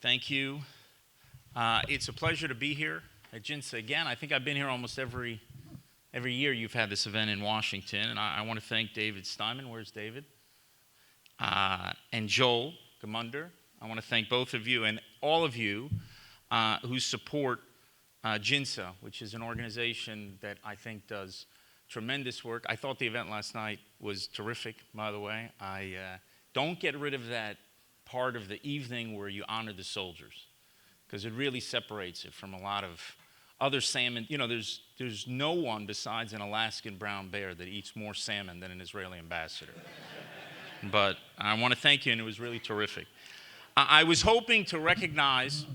Thank you. It's a pleasure to be here at JINSA again. I think I've been here almost every year you've had this event in Washington, and I want to thank David Steinman. Where's David? And Joel Gamunder. I want to thank both of you and all of you who support JINSA, which is an organization that I think does tremendous work. I thought the event last night was terrific, by the way. Don't get rid of that part of the evening where you honor the soldiers, because it really separates it from a lot of other salmon. You know, there's no one besides an Alaskan brown bear that eats more salmon than an Israeli ambassador. But I want to thank you, and it was really terrific. I was hoping to recognize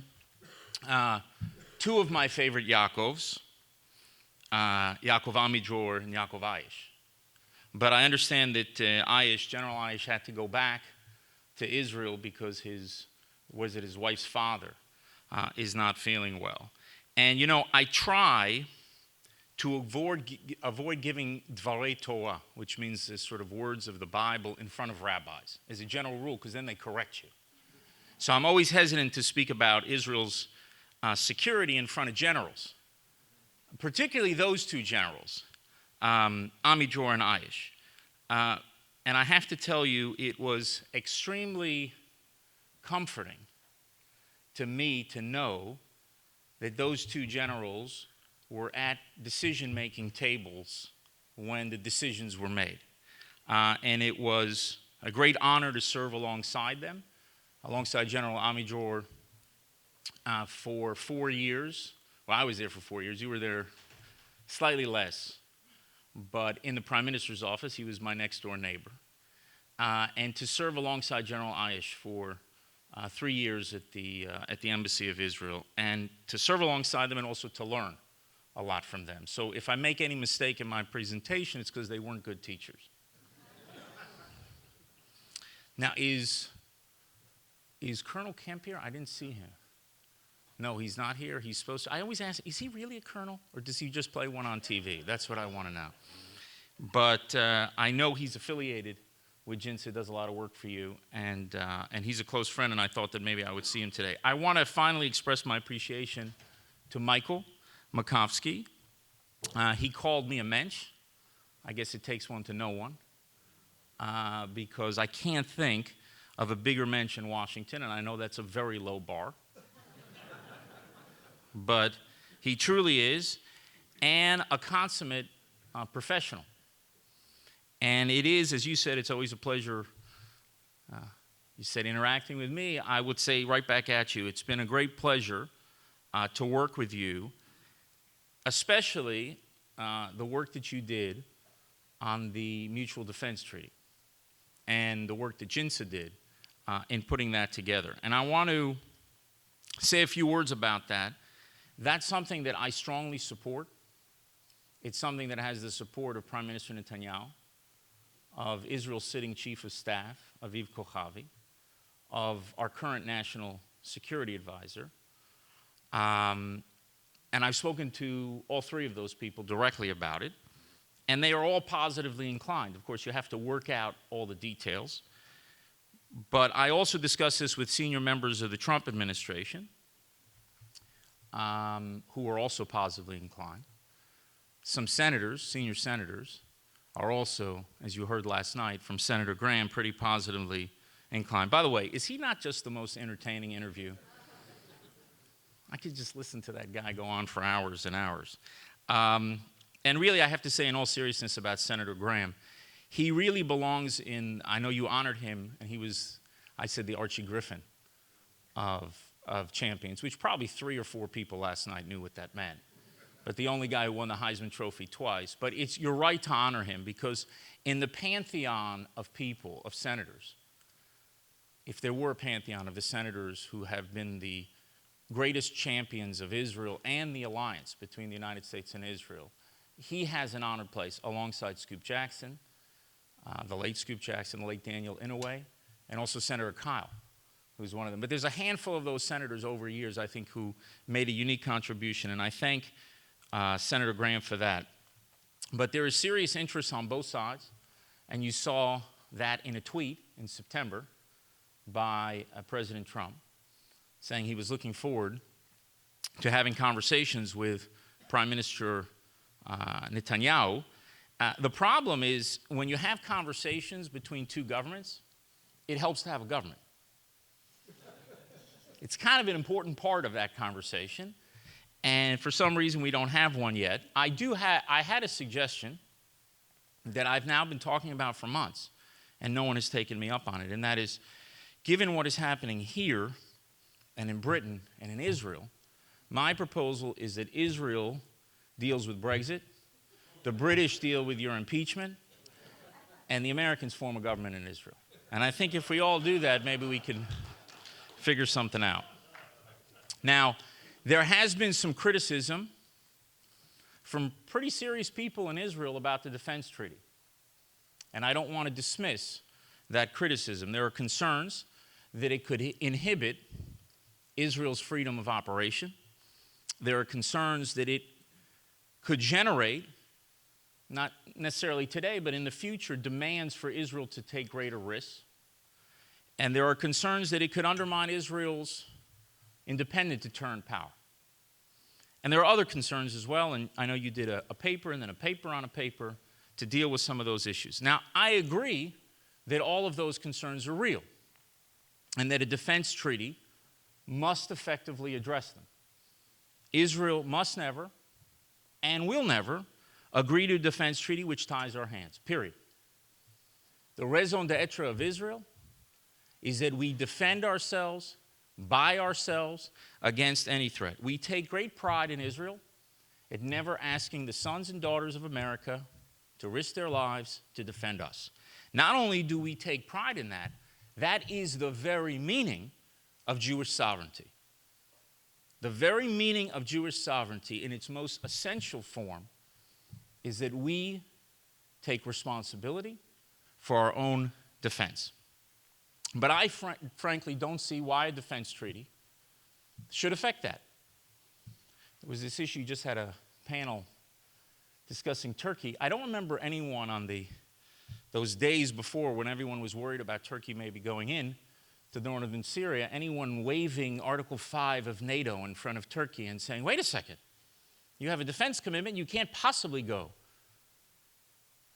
two of my favorite Yaakovs, Yaakov Amidjor and Yaakov Aish. But I understand that General Aish had to go back to Israel because his wife's father is not feeling well. And you know, I try to avoid giving Dvarei Torah, which means the sort of words of the Bible, in front of rabbis, as a general rule, because then they correct you. So I'm always hesitant to speak about Israel's security in front of generals, particularly those two generals, Amidjor and Aish. And I have to tell you, it was extremely comforting to me to know that those two generals were at decision-making tables when the decisions were made. And it was a great honor to serve alongside them, alongside General Amidjor for 4 years. Well, I was there for 4 years. You were there slightly less. But in the Prime Minister's office, he was my next-door neighbor. And to serve alongside General Aish for 3 years at the Embassy of Israel, and to serve alongside them and also to learn a lot from them. So if I make any mistake in my presentation, it's because they weren't good teachers. Now, is Colonel Kemp here? I didn't see him. No, he's not here. He's supposed to. I always ask, is he really a colonel, or does he just play one on TV? That's what I want to know. But I know he's affiliated with JINSA, does a lot of work for you, and he's a close friend, and I thought that maybe I would see him today. I want to finally express my appreciation to Michael Makovsky. He called me a mensch. I guess it takes one to know one, because I can't think of a bigger mensch in Washington, and I know that's a very low bar. But he truly is, and a consummate professional. And it is, as you said, it's always a pleasure, you said, interacting with me. I would say right back at you, it's been a great pleasure to work with you, especially the work that you did on the Mutual Defense Treaty and the work that JINSA did in putting that together. And I want to say a few words about that. That's something that I strongly support. It's something that has the support of Prime Minister Netanyahu, of Israel's sitting Chief of Staff, Aviv Kochavi, of our current National Security Advisor. And I've spoken to all three of those people directly about it, and they are all positively inclined. Of course, you have to work out all the details. But I also discussed this with senior members of the Trump administration, who are also positively inclined. Some senators, senior senators, are also, as you heard last night from Senator Graham, pretty positively inclined. By the way, is he not just the most entertaining interview? I could just listen to that guy go on for hours and hours. And really, I have to say, in all seriousness about Senator Graham, he really belongs in, I know you honored him, and he was, I said, the Archie Griffin of champions, which probably 3 or 4 people last night knew what that meant. But the only guy who won the Heisman Trophy twice. But you're right to honor him, because in the pantheon of people, of senators, if there were a pantheon of the senators who have been the greatest champions of Israel and the alliance between the United States and Israel, he has an honored place alongside Scoop Jackson, the late Scoop Jackson, the late Daniel Inouye, and also Senator Kyle, who's one of them. But there's a handful of those senators over years, I think, who made a unique contribution, and I thank Senator Graham for that. But there is serious interest on both sides, and you saw that in a tweet in September by President Trump, saying he was looking forward to having conversations with Prime Minister Netanyahu. The problem is when you have conversations between two governments, it helps to have a government. It's kind of an important part of that conversation, and for some reason we don't have one yet. I had a suggestion that I've now been talking about for months, and no one has taken me up on it, and that is, given what is happening here and in Britain and in Israel, my proposal is that Israel deals with Brexit, the British deal with your impeachment, and the Americans form a government in Israel. And I think if we all do that, maybe we can figure something out. Now, there has been some criticism from pretty serious people in Israel about the defense treaty. And I don't want to dismiss that criticism. There are concerns that it could inhibit Israel's freedom of operation. There are concerns that it could generate, not necessarily today, but in the future, demands for Israel to take greater risks. And there are concerns that it could undermine Israel's independent deterrent power. And there are other concerns as well, and I know you did a paper and then a paper on a paper to deal with some of those issues. Now, I agree that all of those concerns are real and that a defense treaty must effectively address them. Israel must never and will never agree to a defense treaty which ties our hands, period. The raison d'etre of Israel is that we defend ourselves by ourselves against any threat. We take great pride in Israel at never asking the sons and daughters of America to risk their lives to defend us. Not only do we take pride in that, that is the very meaning of Jewish sovereignty. The very meaning of Jewish sovereignty in its most essential form is that we take responsibility for our own defense. But I frankly don't see why a defense treaty should affect that. There was this issue, you just had a panel discussing Turkey. I don't remember anyone on those days before when everyone was worried about Turkey maybe going in to northern Syria, anyone waving Article 5 of NATO in front of Turkey and saying, wait a second, you have a defense commitment, you can't possibly go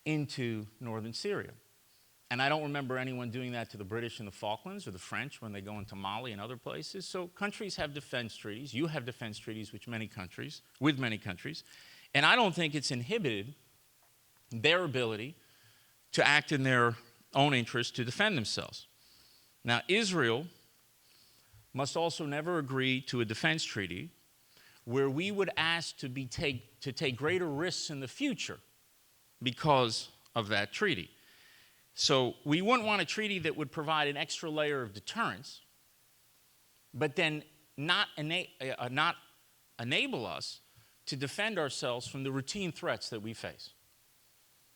into northern Syria. And I don't remember anyone doing that to the British in the Falklands or the French when they go into Mali and other places. So countries have defense treaties. You have defense treaties with many countries. And I don't think it's inhibited their ability to act in their own interest to defend themselves. Now, Israel must also never agree to a defense treaty where we would ask to take greater risks in the future because of that treaty. So we wouldn't want a treaty that would provide an extra layer of deterrence, but then not enable us to defend ourselves from the routine threats that we face.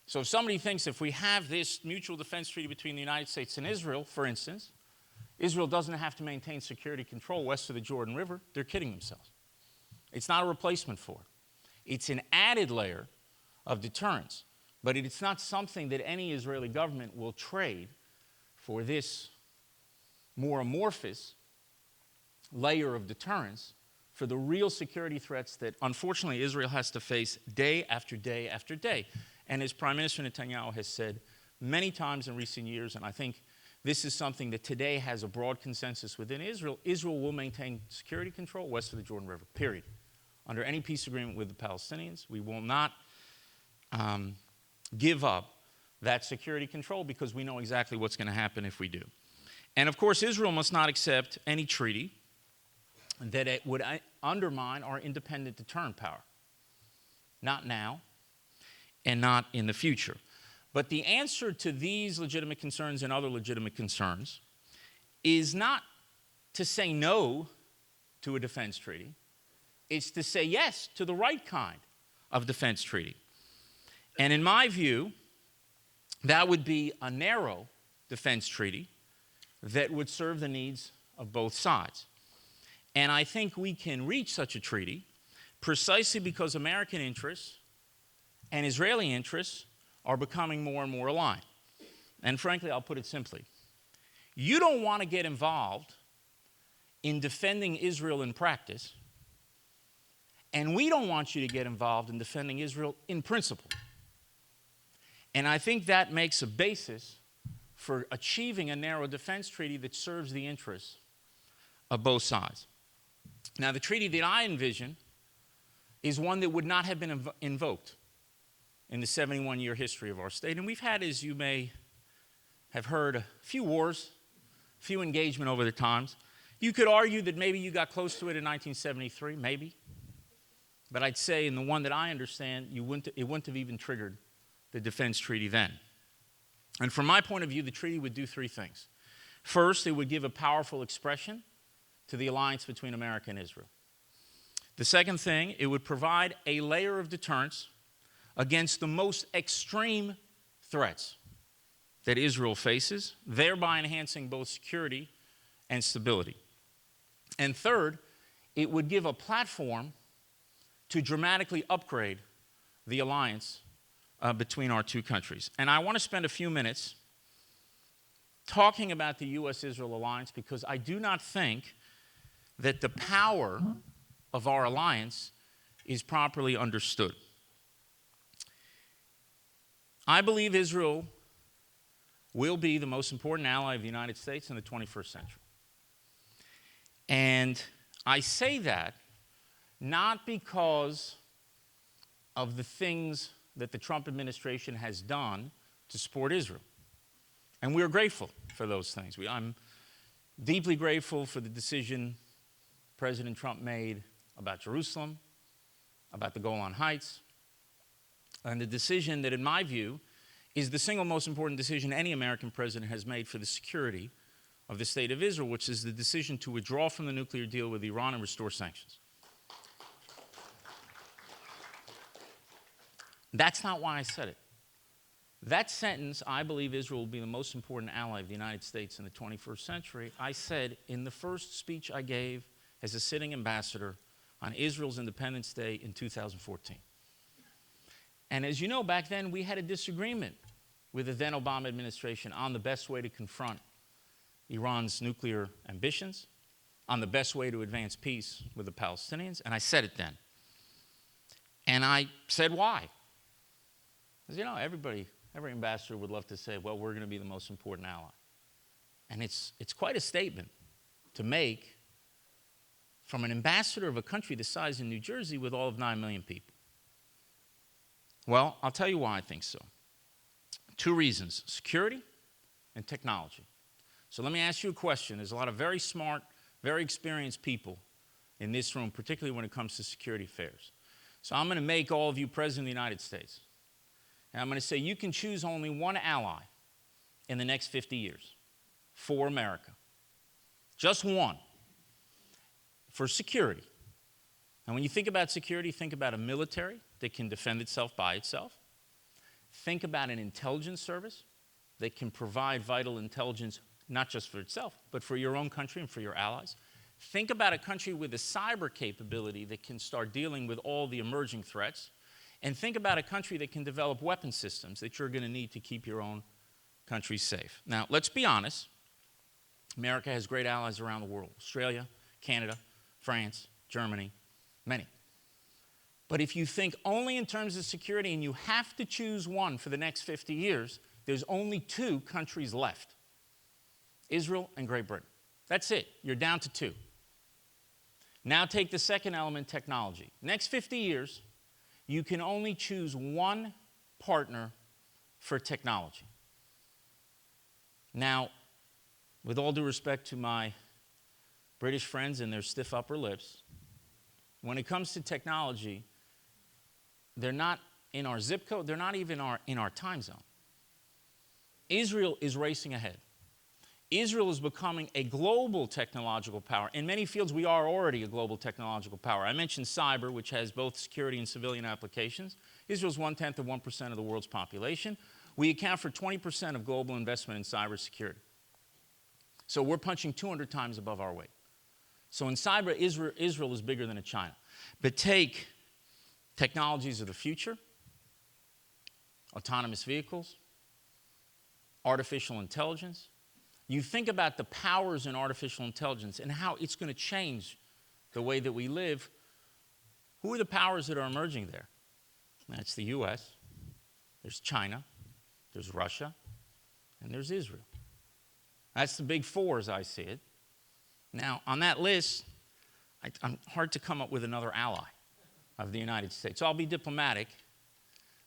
So if somebody thinks if we have this mutual defense treaty between the United States and Israel, for instance, Israel doesn't have to maintain security control west of the Jordan River, they're kidding themselves. It's not a replacement for it. It's an added layer of deterrence. But it's not something that any Israeli government will trade for this more amorphous layer of deterrence for the real security threats that, unfortunately, Israel has to face day after day after day. And as Prime Minister Netanyahu has said many times in recent years, and I think this is something that today has a broad consensus within Israel, Israel will maintain security control west of the Jordan River, period. Under any peace agreement with the Palestinians, we will not give up that security control because we know exactly what's going to happen if we do. And of course, Israel must not accept any treaty that it would undermine our independent deterrent power. Not now and not in the future. But the answer to these legitimate concerns and other legitimate concerns is not to say no to a defense treaty. It's to say yes to the right kind of defense treaty. And in my view, that would be a narrow defense treaty that would serve the needs of both sides. And I think we can reach such a treaty precisely because American interests and Israeli interests are becoming more and more aligned. And frankly, I'll put it simply. You don't want to get involved in defending Israel in practice, and we don't want you to get involved in defending Israel in principle. And I think that makes a basis for achieving a narrow defense treaty that serves the interests of both sides. Now, the treaty that I envision is one that would not have been invoked in the 71-year history of our state. And we've had, as you may have heard, a few wars, a few engagement over the times. You could argue that maybe you got close to it in 1973, maybe. But I'd say in the one that I understand, it wouldn't have even triggered the defense treaty then. And from my point of view, the treaty would do three things. First, it would give a powerful expression to the alliance between America and Israel. The second thing, it would provide a layer of deterrence against the most extreme threats that Israel faces, thereby enhancing both security and stability. And third, it would give a platform to dramatically upgrade the alliance between our two countries. And I want to spend a few minutes talking about the U.S.-Israel alliance because I do not think that the power of our alliance is properly understood. I believe Israel will be the most important ally of the United States in the 21st century. And I say that not because of the things that the Trump administration has done to support Israel. And we're grateful for those things. I'm deeply grateful for the decision President Trump made about Jerusalem, about the Golan Heights, and the decision that, in my view, is the single most important decision any American president has made for the security of the state of Israel, which is the decision to withdraw from the nuclear deal with Iran and restore sanctions. That's not why I said it. That sentence, I believe Israel will be the most important ally of the United States in the 21st century, I said in the first speech I gave as a sitting ambassador on Israel's Independence Day in 2014. And as you know, back then we had a disagreement with the then Obama administration on the best way to confront Iran's nuclear ambitions, on the best way to advance peace with the Palestinians, and I said it then. And I said why. Because, you know, every ambassador would love to say, well, we're going to be the most important ally. And it's quite a statement to make from an ambassador of a country the size of New Jersey with all of 9 million people. Well, I'll tell you why I think so. Two reasons: security and technology. So let me ask you a question. There's a lot of very smart, very experienced people in this room, particularly when it comes to security affairs. So I'm going to make all of you President of the United States. And I'm going to say you can choose only one ally in the next 50 years for America. Just one. For security. And when you think about security, think about a military that can defend itself by itself. Think about an intelligence service that can provide vital intelligence not just for itself, but for your own country and for your allies. Think about a country with a cyber capability that can start dealing with all the emerging threats. And think about a country that can develop weapon systems that you're going to need to keep your own country safe. Now, let's be honest. America has great allies around the world: Australia, Canada, France, Germany, many. But if you think only in terms of security and you have to choose one for the next 50 years, there's only two countries left: Israel and Great Britain. That's it. You're down to two. Now take the second element, technology. Next 50 years, you can only choose one partner for technology. Now, with all due respect to my British friends and their stiff upper lips, when it comes to technology, they're not in our zip code, they're not even in our time zone. Israel is racing ahead. Israel is becoming a global technological power. In many fields, we are already a global technological power. I mentioned cyber, which has both security and civilian applications. Israel's 1/10 of 1% of the world's population. We account for 20% of global investment in cybersecurity. So we're punching 200 times above our weight. So in cyber, Israel is bigger than China. But take technologies of the future, autonomous vehicles, artificial intelligence, you think about the powers in artificial intelligence and how it's going to change the way that we live. Who are the powers that are emerging there? That's the US, there's China, there's Russia, and there's Israel. That's the big four as I see it. Now, on that list, I'm hard to come up with another ally of the United States. So I'll be diplomatic.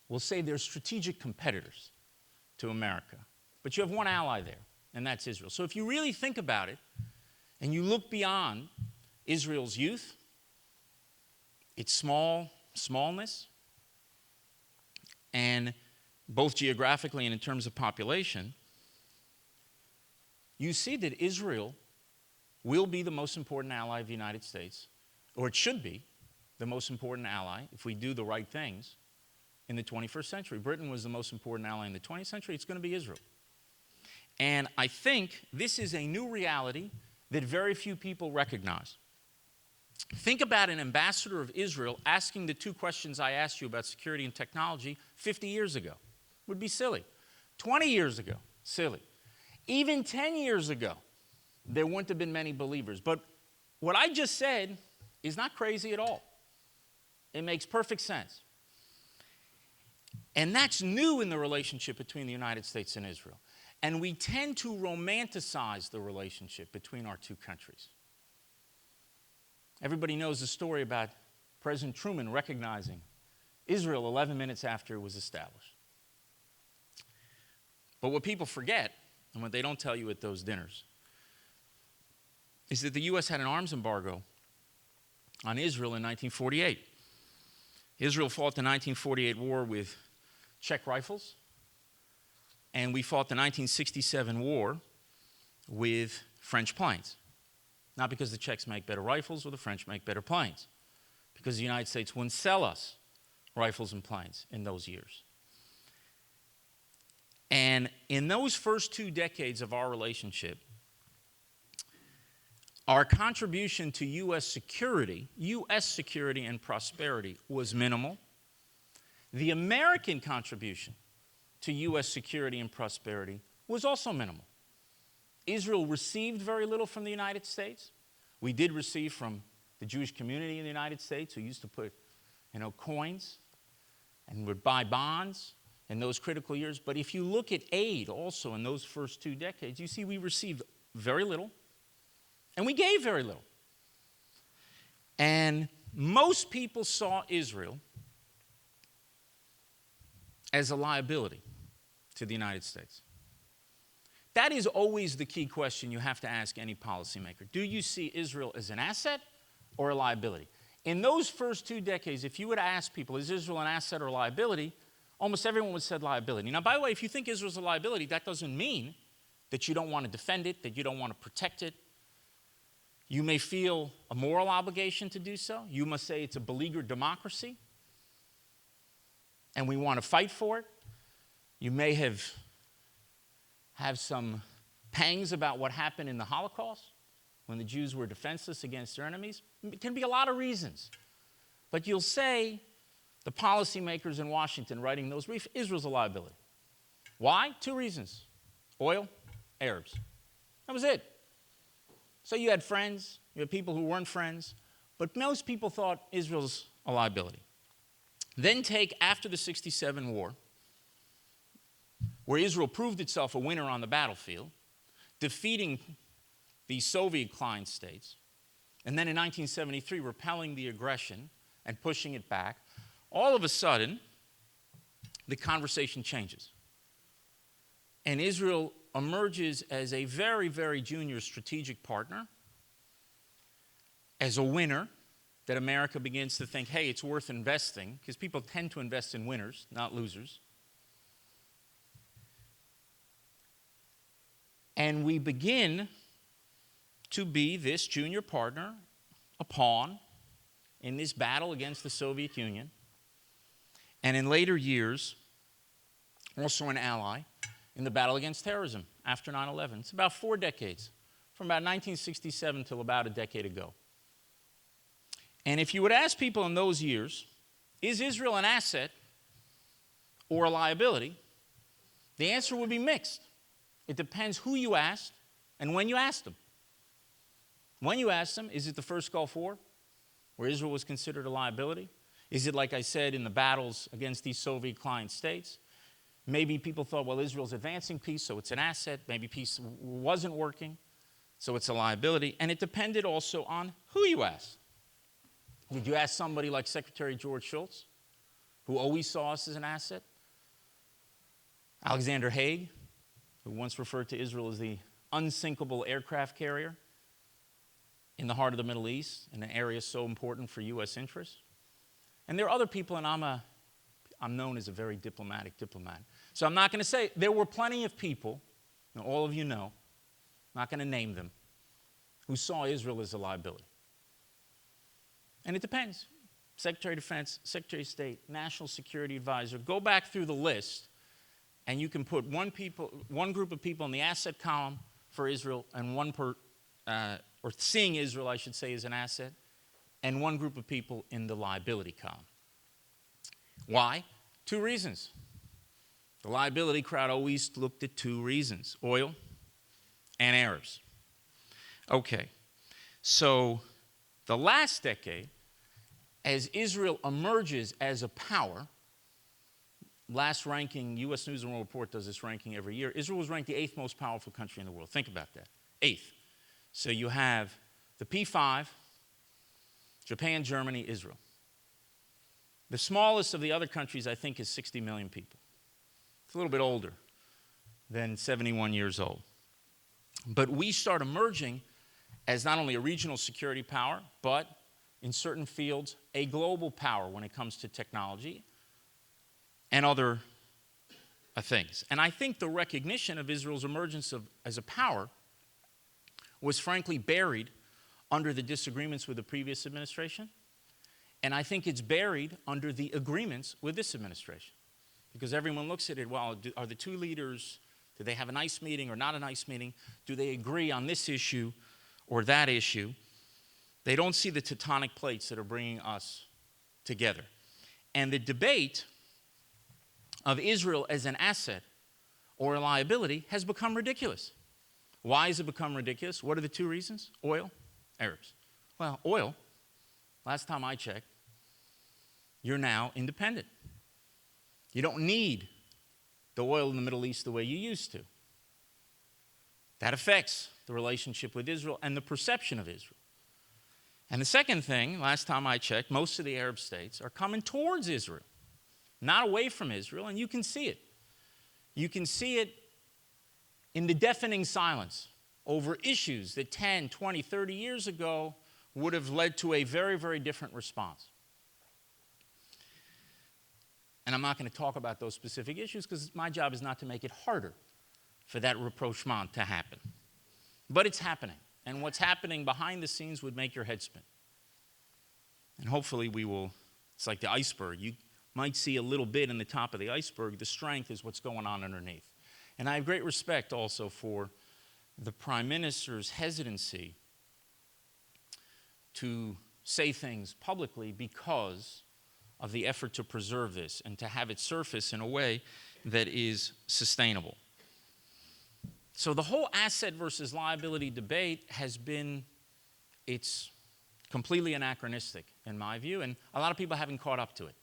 We'll say they're strategic competitors to America. But you have one ally there, and that's Israel. So if you really think about it, and you look beyond Israel's youth, its smallness, and both geographically and in terms of population, you see that Israel will be the most important ally of the United States, or it should be the most important ally if we do the right things in the 21st century. Britain was the most important ally in the 20th century. It's going to be Israel. And I think this is a new reality that very few people recognize. Think about an ambassador of Israel asking the two questions I asked you about security and technology 50 years ago. Would be silly. 20 years ago, silly. Even 10 years ago, there wouldn't have been many believers. But what I just said is not crazy at all. It makes perfect sense. And that's new in the relationship between the United States and Israel. And we tend to romanticize the relationship between our two countries. Everybody knows the story about President Truman recognizing Israel 11 minutes after it was established. But what people forget, and what they don't tell you at those dinners, is that the U.S. had an arms embargo on Israel in 1948. Israel fought the 1948 war with Czech rifles, and we fought the 1967 war with French planes. Not because the Czechs make better rifles or the French make better planes, because the United States wouldn't sell us rifles and planes in those years. And in those first 2 decades of our relationship, our contribution to U.S. security and prosperity was minimal. The American contribution to U.S. security and prosperity was also minimal. Israel received very little from the United States. We did receive from the Jewish community in the United States who used to put, coins and would buy bonds in those critical years. But if you look at aid also in those first 2 decades, you see we received very little and we gave very little. And most people saw Israel as a liability to the United States. That is always the key question you have to ask any policymaker. Do you see Israel as an asset or a liability? In those first 2 decades, if you would ask people, is Israel an asset or a liability, almost everyone would say liability. Now, by the way, if you think Israel's a liability, that doesn't mean that you don't want to defend it, that you don't want to protect it. You may feel a moral obligation to do so. You must say it's a beleaguered democracy, and we want to fight for it. You may have some pangs about what happened in the Holocaust when the Jews were defenseless against their enemies. It can be a lot of reasons. But you'll say the policymakers in Washington writing those briefs, Israel's a liability. Why? 2 reasons. Oil, Arabs. That was it. So you had friends, you had people who weren't friends, but most people thought Israel's a liability. Then take after the 67 war, where Israel proved itself a winner on the battlefield, defeating the Soviet-client states, and then in 1973 repelling the aggression and pushing it back, all of a sudden, the conversation changes. And Israel emerges as a very, very junior strategic partner, as a winner that America begins to think, hey, it's worth investing, because people tend to invest in winners, not losers. And we begin to be this junior partner, a pawn in this battle against the Soviet Union. And in later years, also an ally in the battle against terrorism after 9/11. It's about 4 decades, from about 1967 till about a decade ago. And if you would ask people in those years, is Israel an asset or a liability? The answer would be mixed. It depends who you asked And when you asked them, is it the first Gulf War, where Israel was considered a liability? Is it, like I said, in the battles against these Soviet client states? Maybe people thought, well, Israel's advancing peace, so it's an asset. Maybe peace wasn't working, so it's a liability. And it depended also on who you asked. Did you ask somebody like Secretary George Shultz, who always saw us as an asset? Alexander Haig, who once referred to Israel as the unsinkable aircraft carrier in the heart of the Middle East, in an area so important for U.S. interests. And there are other people, and I'm known as a very diplomatic diplomat. So I'm not going to say, there were plenty of people, and all of you know, I'm not going to name them, who saw Israel as a liability. And it depends. Secretary of Defense, Secretary of State, National Security Advisor, go back through the list, and you can put one group of people in the asset column for Israel, and or seeing Israel, I should say, as an asset, and one group of people in the liability column. Why? 2 reasons. The liability crowd always looked at 2 reasons: oil and Arabs. Okay, so the last decade, as Israel emerges as a power, last ranking, U.S. News and World Report does this ranking every year, Israel was ranked the 8th most powerful country in the world. Think about that, 8th. So you have the P5, Japan, Germany, Israel. The smallest of the other countries, I think, is 60 million people. It's a little bit older than 71 years old. But we start emerging as not only a regional security power, but in certain fields, a global power when it comes to technology and other things. And I think the recognition of Israel's emergence as a power was frankly buried under the disagreements with the previous administration. And I think it's buried under the agreements with this administration. Because everyone looks at it, well, are the 2 leaders, do they have a nice meeting or not a nice meeting? Do they agree on this issue or that issue? They don't see the tectonic plates that are bringing us together. And the debate of Israel as an asset or a liability has become ridiculous. Why has it become ridiculous? What are the 2 reasons? Oil, Arabs. Well, oil, last time I checked, you're now independent. You don't need the oil in the Middle East the way you used to. That affects the relationship with Israel and the perception of Israel. And the second thing, last time I checked, most of the Arab states are coming towards Israel, not away from Israel, and you can see it. You can see it in the deafening silence over issues that 10, 20, 30 years ago would have led to a very, very different response. And I'm not going to talk about those specific issues because my job is not to make it harder for that rapprochement to happen. But it's happening. And what's happening behind the scenes would make your head spin. And hopefully we will, it's like the iceberg. You might see a little bit in the top of the iceberg. The strength is what's going on underneath. And I have great respect also for the Prime Minister's hesitancy to say things publicly because of the effort to preserve this and to have it surface in a way that is sustainable. So the whole asset versus liability debate has been, it's completely anachronistic in my view, and a lot of people haven't caught up to it.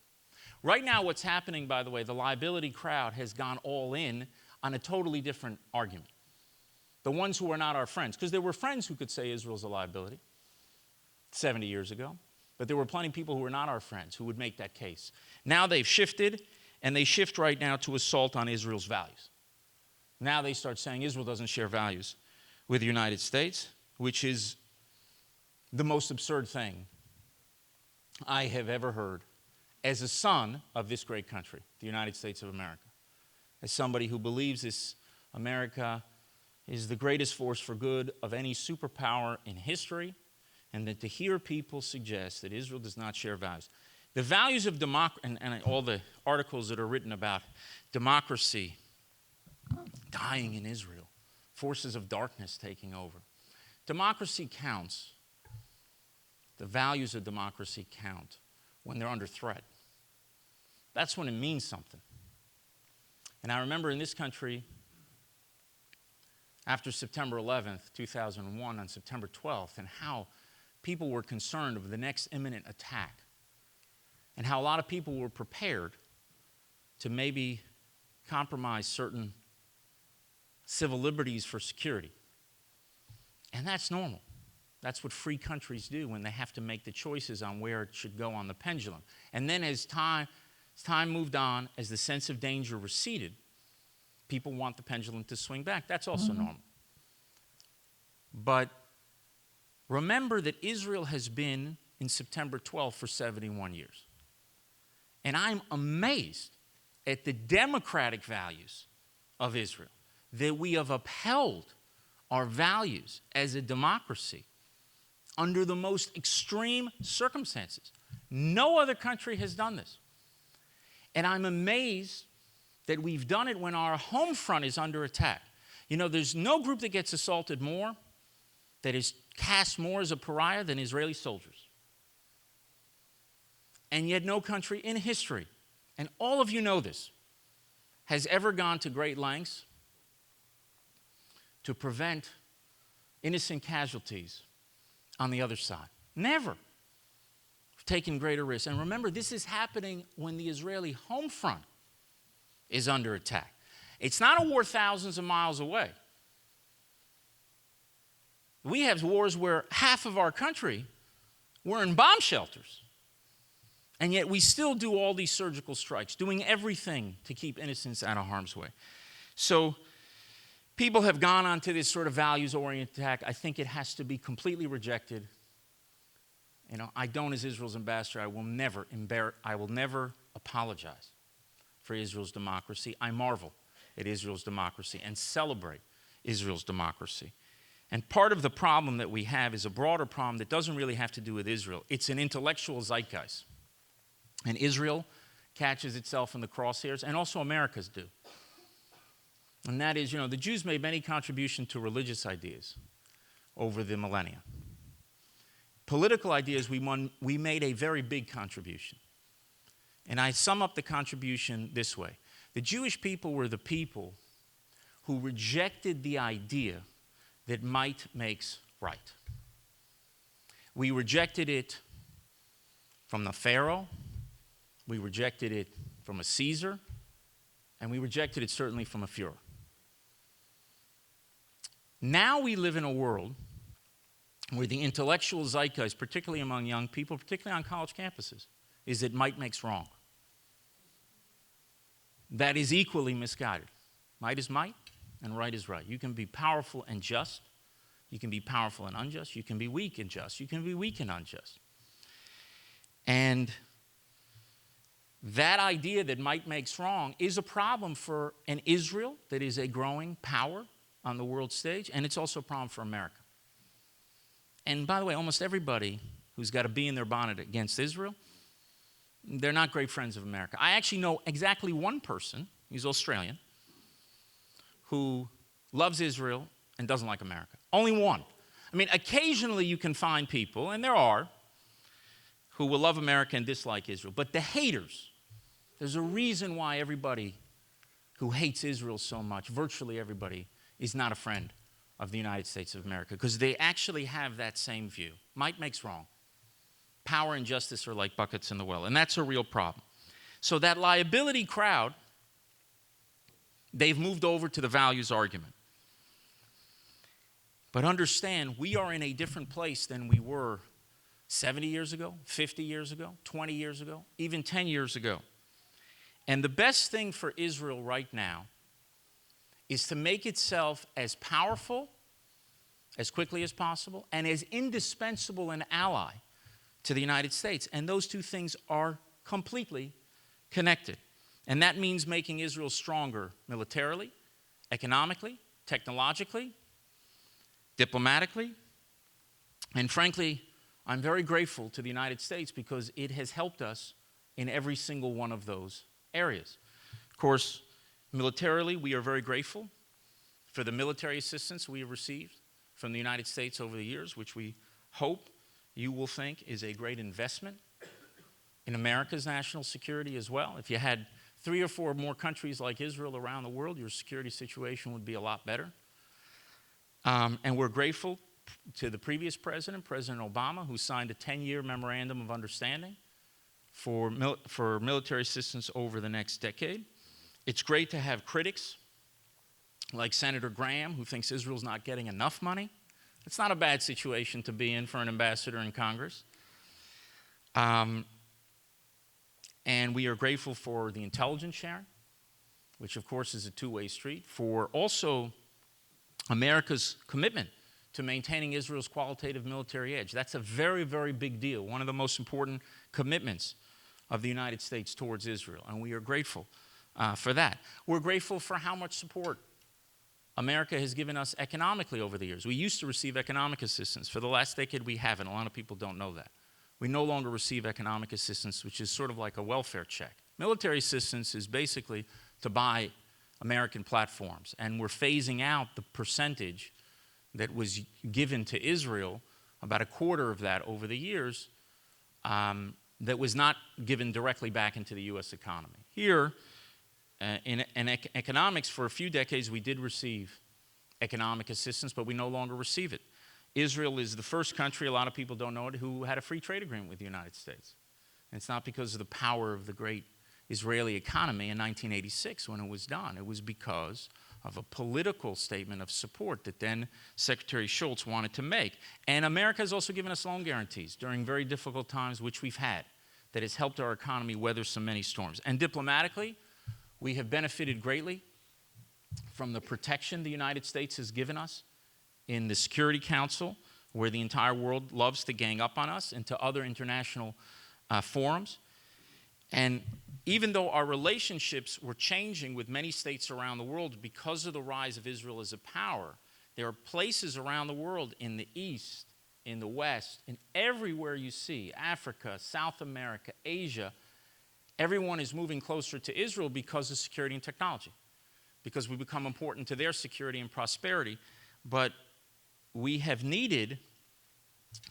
Right now what's happening, by the way, the liability crowd has gone all in on a totally different argument. The ones who are not our friends, because there were friends who could say Israel's a liability 70 years ago, but there were plenty of people who were not our friends who would make that case. Now they've shifted, and they shift right now to assault on Israel's values. Now they start saying Israel doesn't share values with the United States, which is the most absurd thing I have ever heard as a son of this great country, the United States of America. As somebody who believes this America is the greatest force for good of any superpower in history, and that to hear people suggest that Israel does not share values. The values of democracy, and all the articles that are written about democracy dying in Israel, forces of darkness taking over. Democracy counts. The values of democracy count when they're under threat. That's when it means something. And I remember in this country, after September 11th, 2001, on September 12th, and how people were concerned of the next imminent attack, and how a lot of people were prepared to maybe compromise certain civil liberties for security. And that's normal. That's what free countries do when they have to make the choices on where it should go on the pendulum. And then as time moved on, as the sense of danger receded, people want the pendulum to swing back. That's also normal. But remember that Israel has been in September 12th for 71 years. And I'm amazed at the democratic values of Israel, that we have upheld our values as a democracy under the most extreme circumstances. No other country has done this. And I'm amazed that we've done it when our home front is under attack. You know, there's no group that gets assaulted more, that is cast more as a pariah than Israeli soldiers. And yet no country in history, and all of you know this, has ever gone to great lengths to prevent innocent casualties on the other side. Never. We've taken greater risks. And remember, this is happening when the Israeli home front is under attack. It's not a war thousands of miles away. We have wars where half of our country were in bomb shelters. And yet we still do all these surgical strikes, doing everything to keep innocents out of harm's way. So people have gone on to this sort of values-oriented attack. I think it has to be completely rejected. You know, I don't, as Israel's ambassador, I will never apologize for Israel's democracy. I marvel at Israel's democracy and celebrate Israel's democracy. And part of the problem that we have is a broader problem that doesn't really have to do with Israel. It's an intellectual zeitgeist. And Israel catches itself in the crosshairs, and also Americas do. And that is, you know, the Jews made many contributions to religious ideas over the millennia. Political ideas, we made a very big contribution. And I sum up the contribution this way. The Jewish people were the people who rejected the idea that might makes right. We rejected it from the Pharaoh, we rejected it from a Caesar, and we rejected it certainly from a Fuhrer. Now we live in a world where the intellectual zeitgeist, particularly among young people, particularly on college campuses, is that might makes wrong. That is equally misguided. Might is might, and right is right. You can be powerful and just. You can be powerful and unjust. You can be weak and just. You can be weak and unjust. And that idea that might makes wrong is a problem for an Israel that is a growing power on the world stage, and it's also a problem for America. And by the way, almost everybody who's got a bee in their bonnet against Israel, they're not great friends of America. I actually know exactly one person, he's Australian, who loves Israel and doesn't like America. Only one. I mean, occasionally you can find people, and there are, who will love America and dislike Israel. But the haters, there's a reason why everybody who hates Israel so much, virtually everybody, is not a friend of the United States of America, because they actually have that same view. Might makes wrong. Power and justice are like buckets in the well, and that's a real problem. So that liability crowd, they've moved over to the values argument. But understand, we are in a different place than we were 70 years ago, 50 years ago, 20 years ago, even 10 years ago. And the best thing for Israel right now is to make itself as powerful as quickly as possible and as indispensable an ally to the United States. And those two things are completely connected. And that means making Israel stronger militarily, economically, technologically, diplomatically. And frankly, I'm very grateful to the United States because it has helped us in every single one of those areas. Of course, militarily, we are very grateful for the military assistance we have received from the United States over the years, which we hope you will think is a great investment in America's national security as well. If you had 3 or 4 more countries like Israel around the world, your security situation would be a lot better. And we're grateful to the previous president, President Obama, who signed a 10-year memorandum of understanding for military assistance over the next decade. It's great to have critics like Senator Graham, who thinks Israel's not getting enough money. It's not a bad situation to be in for an ambassador in Congress. And we are grateful for the intelligence sharing, which of course is a two-way street, for also America's commitment to maintaining Israel's qualitative military edge. That's a very, very big deal, one of the most important commitments of the United States towards Israel, and we are grateful for that. We're grateful for how much support America has given us economically over the years. We used to receive economic assistance. For the last decade, we haven't. A lot of people don't know that. We no longer receive economic assistance, which is sort of like a welfare check. Military assistance is basically to buy American platforms, and we're phasing out the percentage that was given to Israel, about a quarter of that over the years, that was not given directly back into the U.S. economy. Here, in economics, for a few decades, we did receive economic assistance, but we no longer receive it. Israel is the first country, a lot of people don't know it, who had a free trade agreement with the United States. And it's not because of the power of the great Israeli economy in 1986 when it was done. It was because of a political statement of support that then Secretary Shultz wanted to make. And America has also given us loan guarantees during very difficult times, which we've had, that has helped our economy weather so many storms. And diplomatically, we have benefited greatly from the protection the United States has given us in the Security Council, where the entire world loves to gang up on us, and to other international forums. And even though our relationships were changing with many states around the world because of the rise of Israel as a power, there are places around the world, in the East, in the West, and everywhere you see, Africa, South America, Asia, everyone is moving closer to Israel because of security and technology, because we become important to their security and prosperity. But we have needed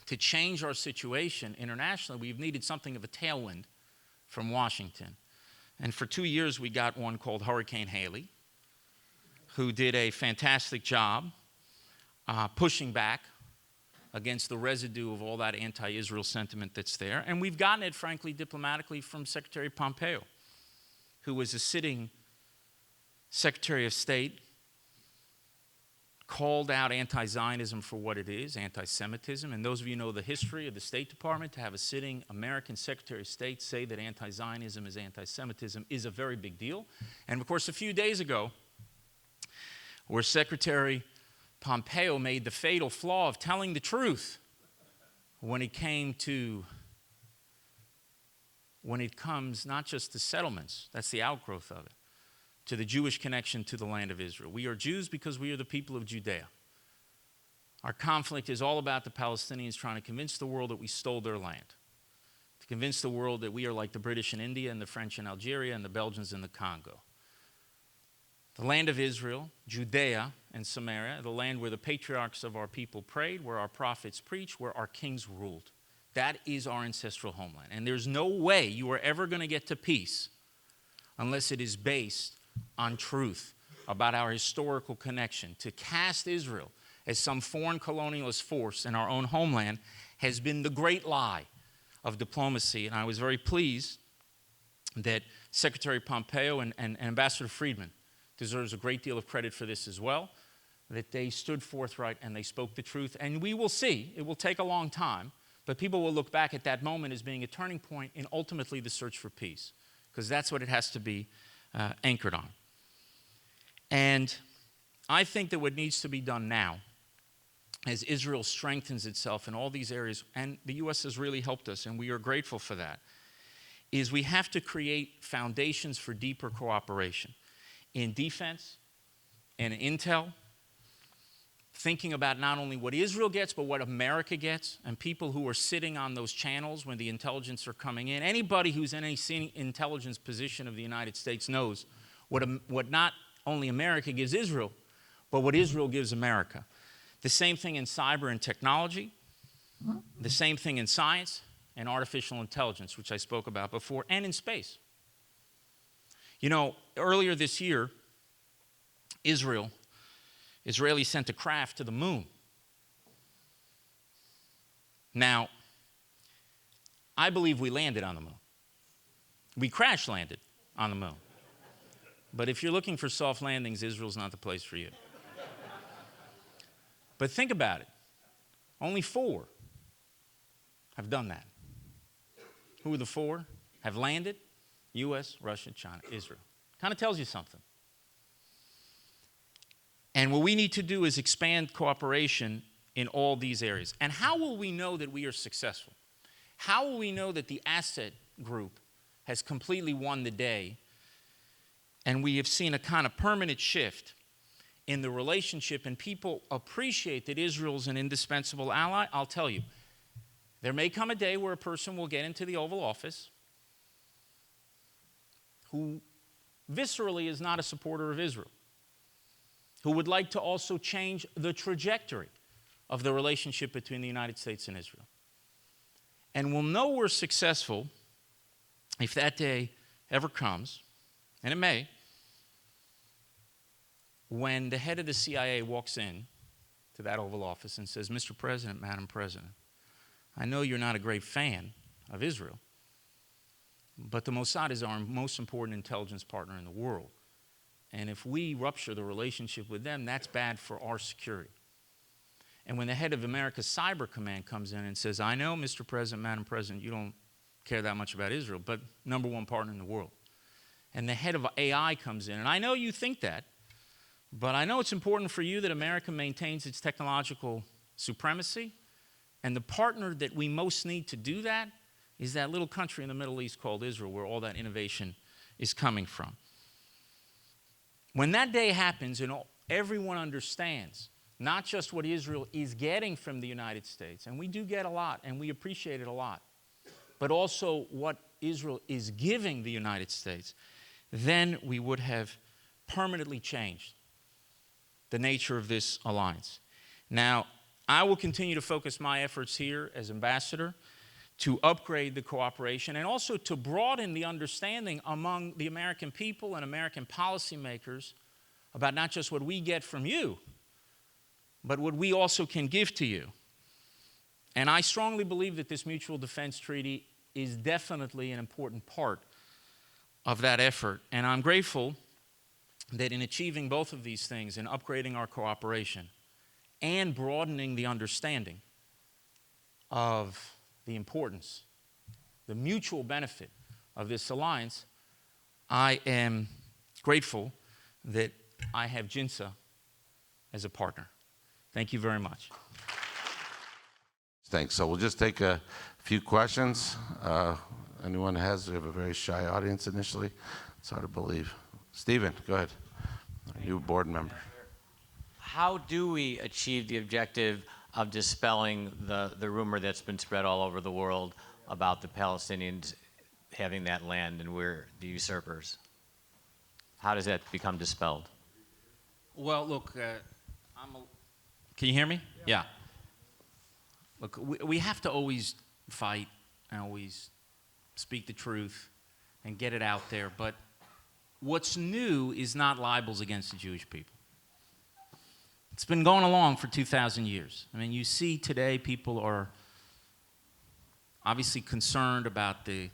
to change our situation internationally. We've needed something of a tailwind from Washington. And for 2 years, we got one called Hurricane Haley, who did a fantastic job pushing back against the residue of all that anti-Israel sentiment that's there. And we've gotten it, frankly, diplomatically from Secretary Pompeo, who was a sitting Secretary of State, called out anti-Zionism for what it is, anti-Semitism. And those of you who know the history of the State Department, to have a sitting American Secretary of State say that anti-Zionism is anti-Semitism is a very big deal. And of course, a few days ago, where Secretary Pompeo made the fatal flaw of telling the truth when it comes not just to settlements, that's the outgrowth of it, to the Jewish connection to the land of Israel. We are Jews because we are the people of Judea. Our conflict is all about the Palestinians trying to convince the world that we stole their land, to convince the world that we are like the British in India and the French in Algeria and the Belgians in the Congo. The land of Israel, Judea and Samaria, the land where the patriarchs of our people prayed, where our prophets preached, where our kings ruled. That is our ancestral homeland. And there's no way you are ever going to get to peace unless it is based on truth about our historical connection. To cast Israel as some foreign colonialist force in our own homeland has been the great lie of diplomacy. And I was very pleased that Secretary Pompeo and Ambassador Friedman deserves a great deal of credit for this as well, that they stood forthright and they spoke the truth. And we will see, it will take a long time, but people will look back at that moment as being a turning point in ultimately the search for peace, because that's what it has to be anchored on. And I think that what needs to be done now, as Israel strengthens itself in all these areas, and the U.S. has really helped us, and we are grateful for that, is we have to create foundations for deeper cooperation in defense and intel, thinking about not only what Israel gets, but what America gets, and people who are sitting on those channels when the intelligence are coming in. Anybody who's in any intelligence position of the United States knows what not only America gives Israel, but what Israel gives America. The same thing in cyber and technology, the same thing in science and artificial intelligence, which I spoke about before, and in space. You know, earlier this year, Israel Israelis sent a craft to the moon. Now, I believe we landed on the moon. We crash landed on the moon. But if you're looking for soft landings, Israel's not the place for you. But think about it. Only 4 have done that. Who are the 4? Have landed? U.S., Russia, China, Israel. Kind of tells you something. And what we need to do is expand cooperation in all these areas. And how will we know that we are successful? How will we know that the asset group has completely won the day and we have seen a kind of permanent shift in the relationship and people appreciate that Israel's an indispensable ally? I'll tell you, there may come a day where a person will get into the Oval Office who viscerally is not a supporter of Israel, who would like to also change the trajectory of the relationship between the United States and Israel. And we'll know we're successful if that day ever comes, and it may, when the head of the CIA walks in to that Oval Office and says, Mr. President, Madam President, I know you're not a great fan of Israel, but the Mossad is our most important intelligence partner in the world. And if we rupture the relationship with them, that's bad for our security. And when the head of America's Cyber Command comes in and says, I know, Mr. President, Madam President, you don't care that much about Israel, but #1 partner in the world. And the head of AI comes in, and I know you think that, but I know it's important for you that America maintains its technological supremacy, and the partner that we most need to do that is that little country in the Middle East called Israel, where all that innovation is coming from. When that day happens and everyone understands not just what Israel is getting from the United States, and we do get a lot, and we appreciate it a lot, but also what Israel is giving the United States, then we would have permanently changed the nature of this alliance. Now, I will continue to focus my efforts here as ambassador to upgrade the cooperation and also to broaden the understanding among the American people and American policymakers about not just what we get from you, but what we also can give to you. And I strongly believe that this mutual defense treaty is definitely an important part of that effort. And I'm grateful that in achieving both of these things, in upgrading our cooperation and broadening the understanding of the importance, the mutual benefit of this alliance, I am grateful that I have JINSA as a partner. Thank you very much. Thanks. So we'll just take a few questions. Anyone has? We have a very shy audience initially. It's hard to believe. Stephen, go ahead. Our new board member. How do we achieve the objective of dispelling the rumor that's been spread all over the world about the Palestinians having that land and we're the usurpers? How does that become dispelled? Well, look, can you hear me? Yeah. Look, we have to always fight and always speak the truth and get it out there. But what's new is not libels against the Jewish people. It's been going along for 2,000 years. I mean, you see today people are obviously concerned about the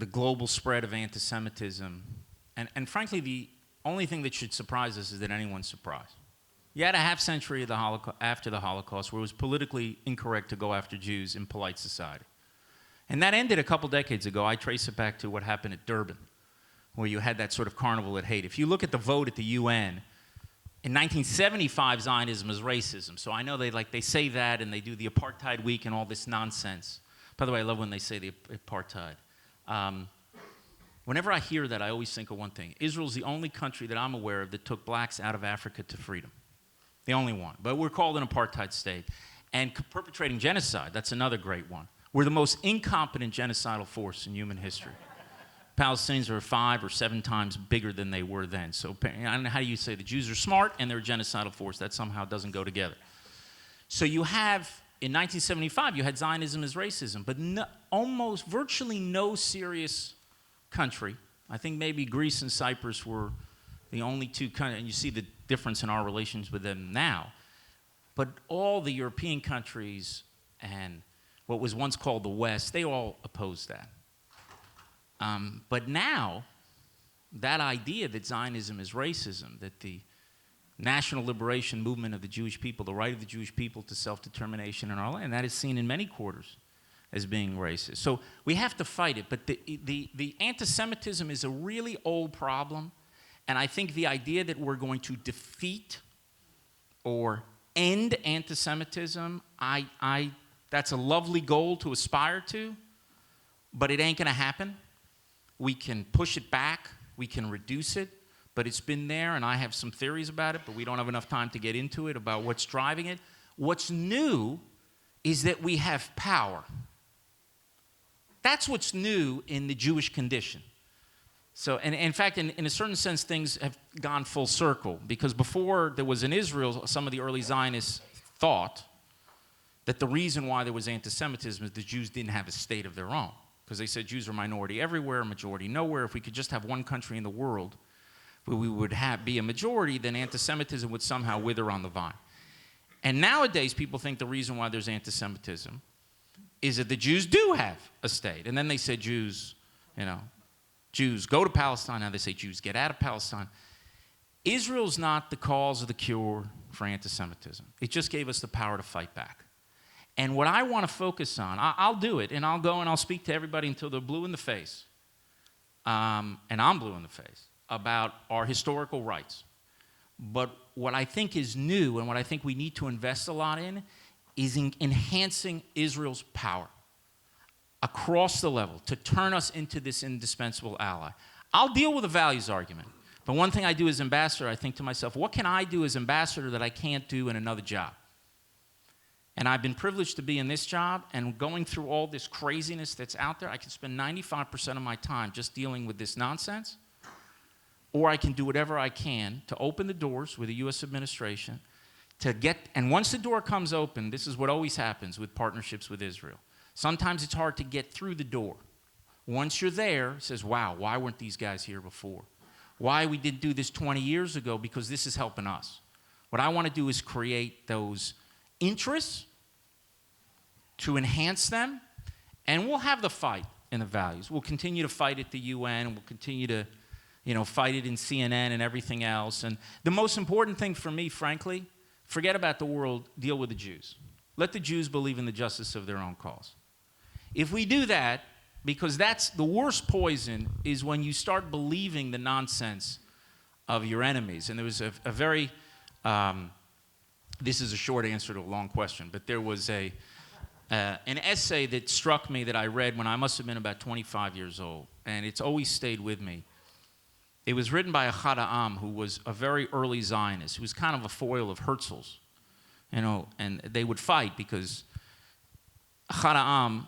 global spread of anti-Semitism. And frankly, the only thing that should surprise us is that anyone's surprised. You had a half century of after the Holocaust where it was politically incorrect to go after Jews in polite society. And that ended a couple decades ago. I trace it back to what happened at Durban, where you had that sort of carnival at hate. If you look at the vote at the UN, in 1975, Zionism is racism. So I know they say that and they do the apartheid week and all this nonsense. By the way, I love when they say the apartheid. Whenever I hear that, I always think of one thing. Israel's the only country that I'm aware of that took blacks out of Africa to freedom. The only one. But we're called an apartheid state. And perpetrating genocide, that's another great one. We're the most incompetent genocidal force in human history. Palestinians are 5 or 7 times bigger than they were then. So I don't know how you say the Jews are smart and they're a genocidal force. That somehow doesn't go together. So you have, in 1975, you had Zionism as racism, but almost virtually no serious country. I think maybe Greece and Cyprus were the only two countries, and you see the difference in our relations with them now. But all the European countries and what was once called the West, they all opposed that. But now, that idea that Zionism is racism, that the national liberation movement of the Jewish people, the right of the Jewish people to self-determination in our land, that is seen in many quarters as being racist. So we have to fight it. But the anti-Semitism is a really old problem. And I think the idea that we're going to defeat or end anti-Semitism, that's a lovely goal to aspire to, but it ain't going to happen. We can push it back. We can reduce it. But it's been there, and I have some theories about it, but we don't have enough time to get into it, about what's driving it. What's new is that we have power. That's what's new in the Jewish condition. So, and in fact, in a certain sense, things have gone full circle, because before there was in Israel, some of the early Zionists thought that the reason why there was anti-Semitism is the Jews didn't have a state of their own, because they said Jews are minority everywhere, majority nowhere. If we could just have one country in the world where we would be a majority, then anti-Semitism would somehow wither on the vine. And nowadays, people think the reason why there's anti-Semitism is that the Jews do have a state. And then they said Jews go to Palestine. Now they say Jews get out of Palestine. Israel's not the cause or the cure for anti-Semitism. It just gave us the power to fight back. And what I want to focus on, I'll do it, and I'll go and I'll speak to everybody until they're blue in the face, and I'm blue in the face, about our historical rights. But what I think is new and what I think we need to invest a lot in is enhancing Israel's power across the level to turn us into this indispensable ally. I'll deal with the values argument, but one thing I do as ambassador, I think to myself, what can I do as ambassador that I can't do in another job? And I've been privileged to be in this job, and going through all this craziness that's out there, I can spend 95% of my time just dealing with this nonsense, or I can do whatever I can to open the doors with the U.S. administration and once the door comes open, this is what always happens with partnerships with Israel. Sometimes it's hard to get through the door. Once you're there, it says, wow, why weren't these guys here before? Why we didn't do this 20 years ago? Because this is helping us. What I want to do is create those interests to enhance them, and we'll have the fight in the values. We'll continue to fight at the UN, and we'll continue to fight it in CNN and everything else. And the most important thing for me, frankly, forget about the world, deal with the Jews. Let the Jews believe in the justice of their own cause. If we do that, because that's the worst poison, is when you start believing the nonsense of your enemies. And there was a very, this is a short answer to a long question, but there was an essay that struck me that I read when I must have been about 25 years old, and it's always stayed with me. It was written by a Chad Ha'am, who was a very early Zionist, who was kind of a foil of Herzl's, and they would fight because Chad Ha'am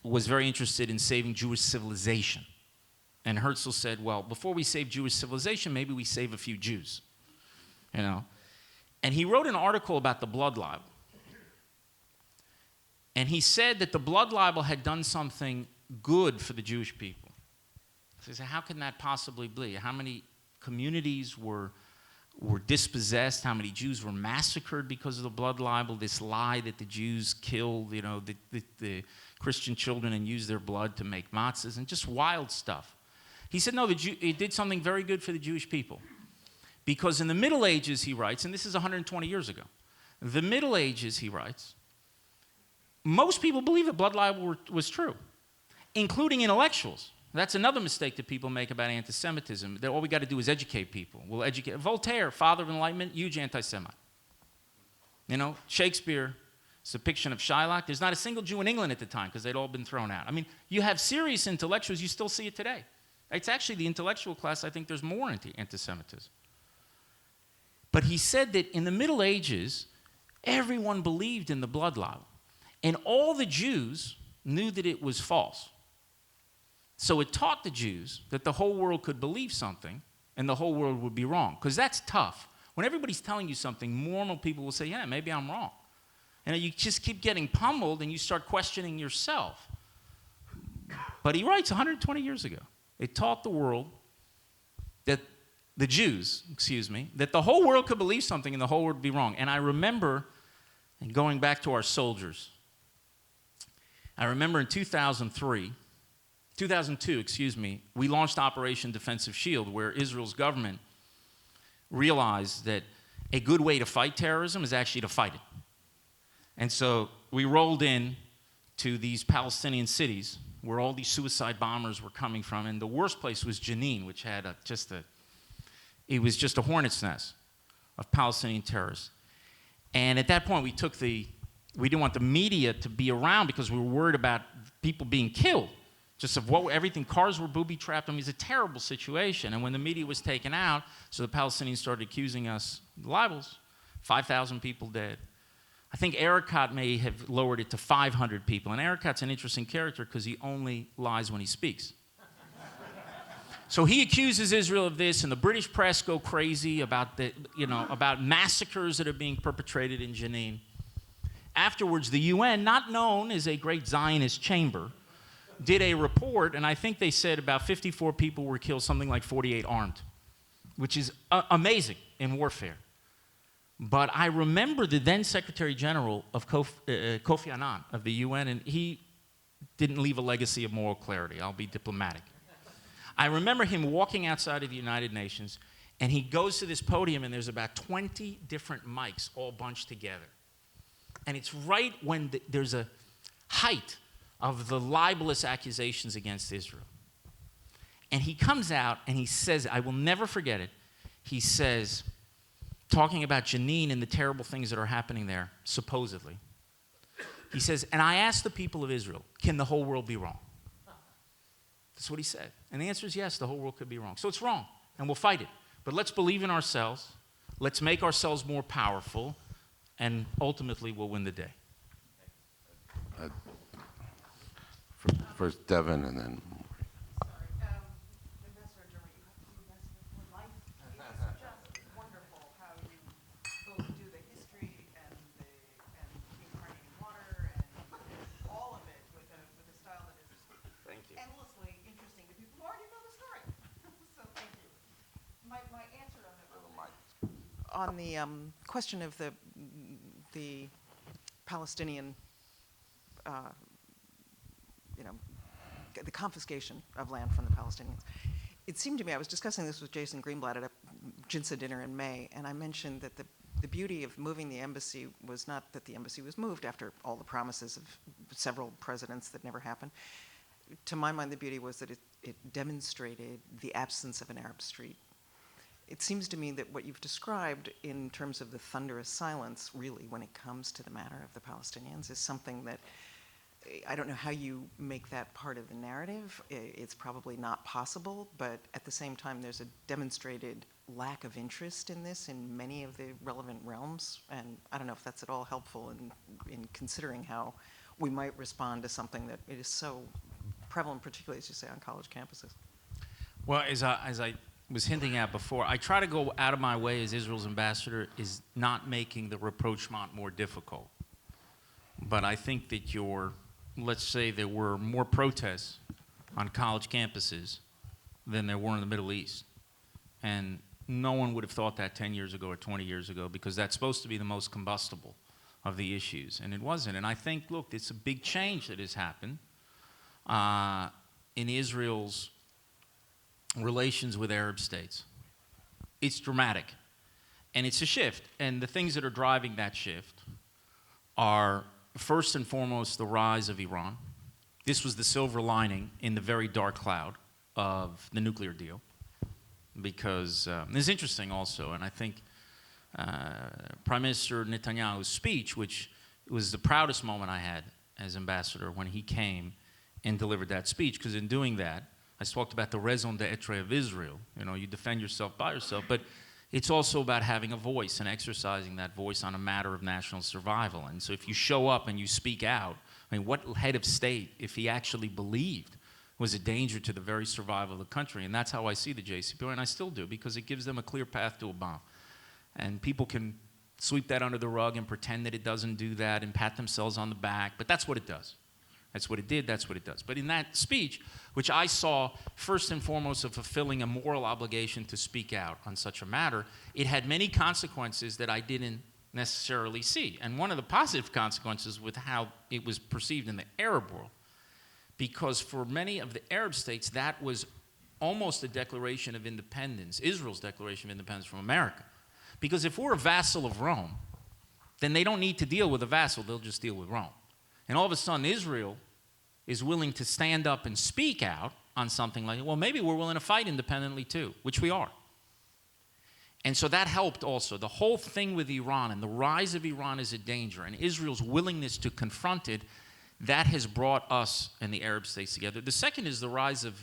was very interested in saving Jewish civilization. And Herzl said, well, before we save Jewish civilization, maybe we save a few Jews, And he wrote an article about the blood libel. And he said that the blood libel had done something good for the Jewish people. So he said, how can that possibly be? How many communities were dispossessed? How many Jews were massacred because of the blood libel? This lie that the Jews killed, the Christian children and used their blood to make matzahs, and just wild stuff. He said, no, it did something very good for the Jewish people. Because in the Middle Ages, he writes, and this is 120 years ago, the Middle Ages, he writes, most people believe that blood libel was true, including intellectuals. That's another mistake that people make about anti-Semitism. That all we got to do is educate people. We'll educate. Voltaire, father of enlightenment, huge anti-Semite. Shakespeare's depiction of Shylock, there's not a single Jew in England at the time because they'd all been thrown out. I mean, you have serious intellectuals, you still see it today. It's actually the intellectual class, I think there's more anti-Semitism. But he said that in the Middle Ages, everyone believed in the blood libel. And all the Jews knew that it was false. So it taught the Jews that the whole world could believe something and the whole world would be wrong. Because that's tough. When everybody's telling you something, normal people will say, yeah, maybe I'm wrong. And you just keep getting pummeled and you start questioning yourself. But he writes 120 years ago, it taught the world that the Jews, excuse me, that the whole world could believe something and the whole world would be wrong. And I remember, and going back to our soldiers, I remember in 2002, excuse me, we launched Operation Defensive Shield, where Israel's government realized that a good way to fight terrorism is actually to fight it. And so we rolled in to these Palestinian cities where all these suicide bombers were coming from, and the worst place was Jenin, which had it was just a hornet's nest of Palestinian terrorists. And at that point, we didn't want the media to be around because we were worried about people being killed. Just of everything, cars were booby-trapped. I mean, it was a terrible situation. And when the media was taken out, so the Palestinians started accusing us of libels, 5,000 people dead. I think Erekat may have lowered it to 500 people. And Erekat's an interesting character because he only lies when he speaks. So he accuses Israel of this, and the British press go crazy about about massacres that are being perpetrated in Jenin. Afterwards, the UN, not known as a great Zionist chamber, did a report, and I think they said about 54 people were killed, something like 48 armed, which is amazing in warfare. But I remember the then Secretary General of Kofi Annan of the UN, and he didn't leave a legacy of moral clarity. I'll be diplomatic. I remember him walking outside of the United Nations, and he goes to this podium, and there's about 20 different mics all bunched together. And it's right when there's a height of the libelous accusations against Israel. And he comes out and he says, I will never forget it, he says, talking about Jenin and the terrible things that are happening there, supposedly, he says, and I asked the people of Israel, can the whole world be wrong? That's what he said. And the answer is yes, the whole world could be wrong. So it's wrong, and we'll fight it. But let's believe in ourselves, let's make ourselves more powerful, and ultimately we'll win the day. First Devin, and then. Sorry. Ambassador Dermer, you have to be ambassador for life. It's just wonderful how you both do the history and incarnating water and all of it with a style that is endlessly interesting to people who already know the story. So thank you. My answer on the question of the Palestinian the confiscation of land from the Palestinians. It seemed to me, I was discussing this with Jason Greenblatt at a JINSA dinner in May, and I mentioned that the beauty of moving the embassy was not that the embassy was moved after all the promises of several presidents that never happened. To my mind, the beauty was that it demonstrated the absence of an Arab street. It seems to me that what you've described in terms of the thunderous silence, really, when it comes to the matter of the Palestinians, is something that I don't know how you make that part of the narrative. It's probably not possible, but at the same time, there's a demonstrated lack of interest in this in many of the relevant realms, and I don't know if that's at all helpful in considering how we might respond to something that it is so prevalent, particularly, as you say, on college campuses. Well, as I was hinting at before, I try to go out of my way as Israel's ambassador is not making the rapprochement more difficult. But I think that let's say there were more protests on college campuses than there were in the Middle East. And no one would have thought that 10 years ago or 20 years ago because that's supposed to be the most combustible of the issues, and it wasn't. And I think, look, it's a big change that has happened in Israel's relations with Arab states. It's dramatic, and it's a shift. And the things that are driving that shift are, first and foremost, the rise of Iran. This was the silver lining in the very dark cloud of the nuclear deal, because it's interesting also, and I think Prime Minister Netanyahu's speech, which was the proudest moment I had as ambassador when he came and delivered that speech, because in doing that, I talked about the raison d'etre of Israel. You know, you defend yourself by yourself, but it's also about having a voice and exercising that voice on a matter of national survival. And so if you show up and you speak out, I mean, what head of state, if he actually believed, was a danger to the very survival of the country? And that's how I see the JCPOA, and I still do, because it gives them a clear path to a bomb. And people can sweep that under the rug and pretend that it doesn't do that and pat themselves on the back, but that's what it does. That's what it did, that's what it does. But in that speech, which I saw first and foremost of fulfilling a moral obligation to speak out on such a matter, it had many consequences that I didn't necessarily see. And one of the positive consequences with how it was perceived in the Arab world, because for many of the Arab states, that was almost a declaration of independence, Israel's declaration of independence from America. Because if we're a vassal of Rome, then they don't need to deal with a vassal, they'll just deal with Rome. And all of a sudden, Israel is willing to stand up and speak out on something like, well, maybe we're willing to fight independently too, which we are. And so that helped also. The whole thing with Iran and the rise of Iran is a danger, and Israel's willingness to confront it, that has brought us and the Arab states together. The second is the rise of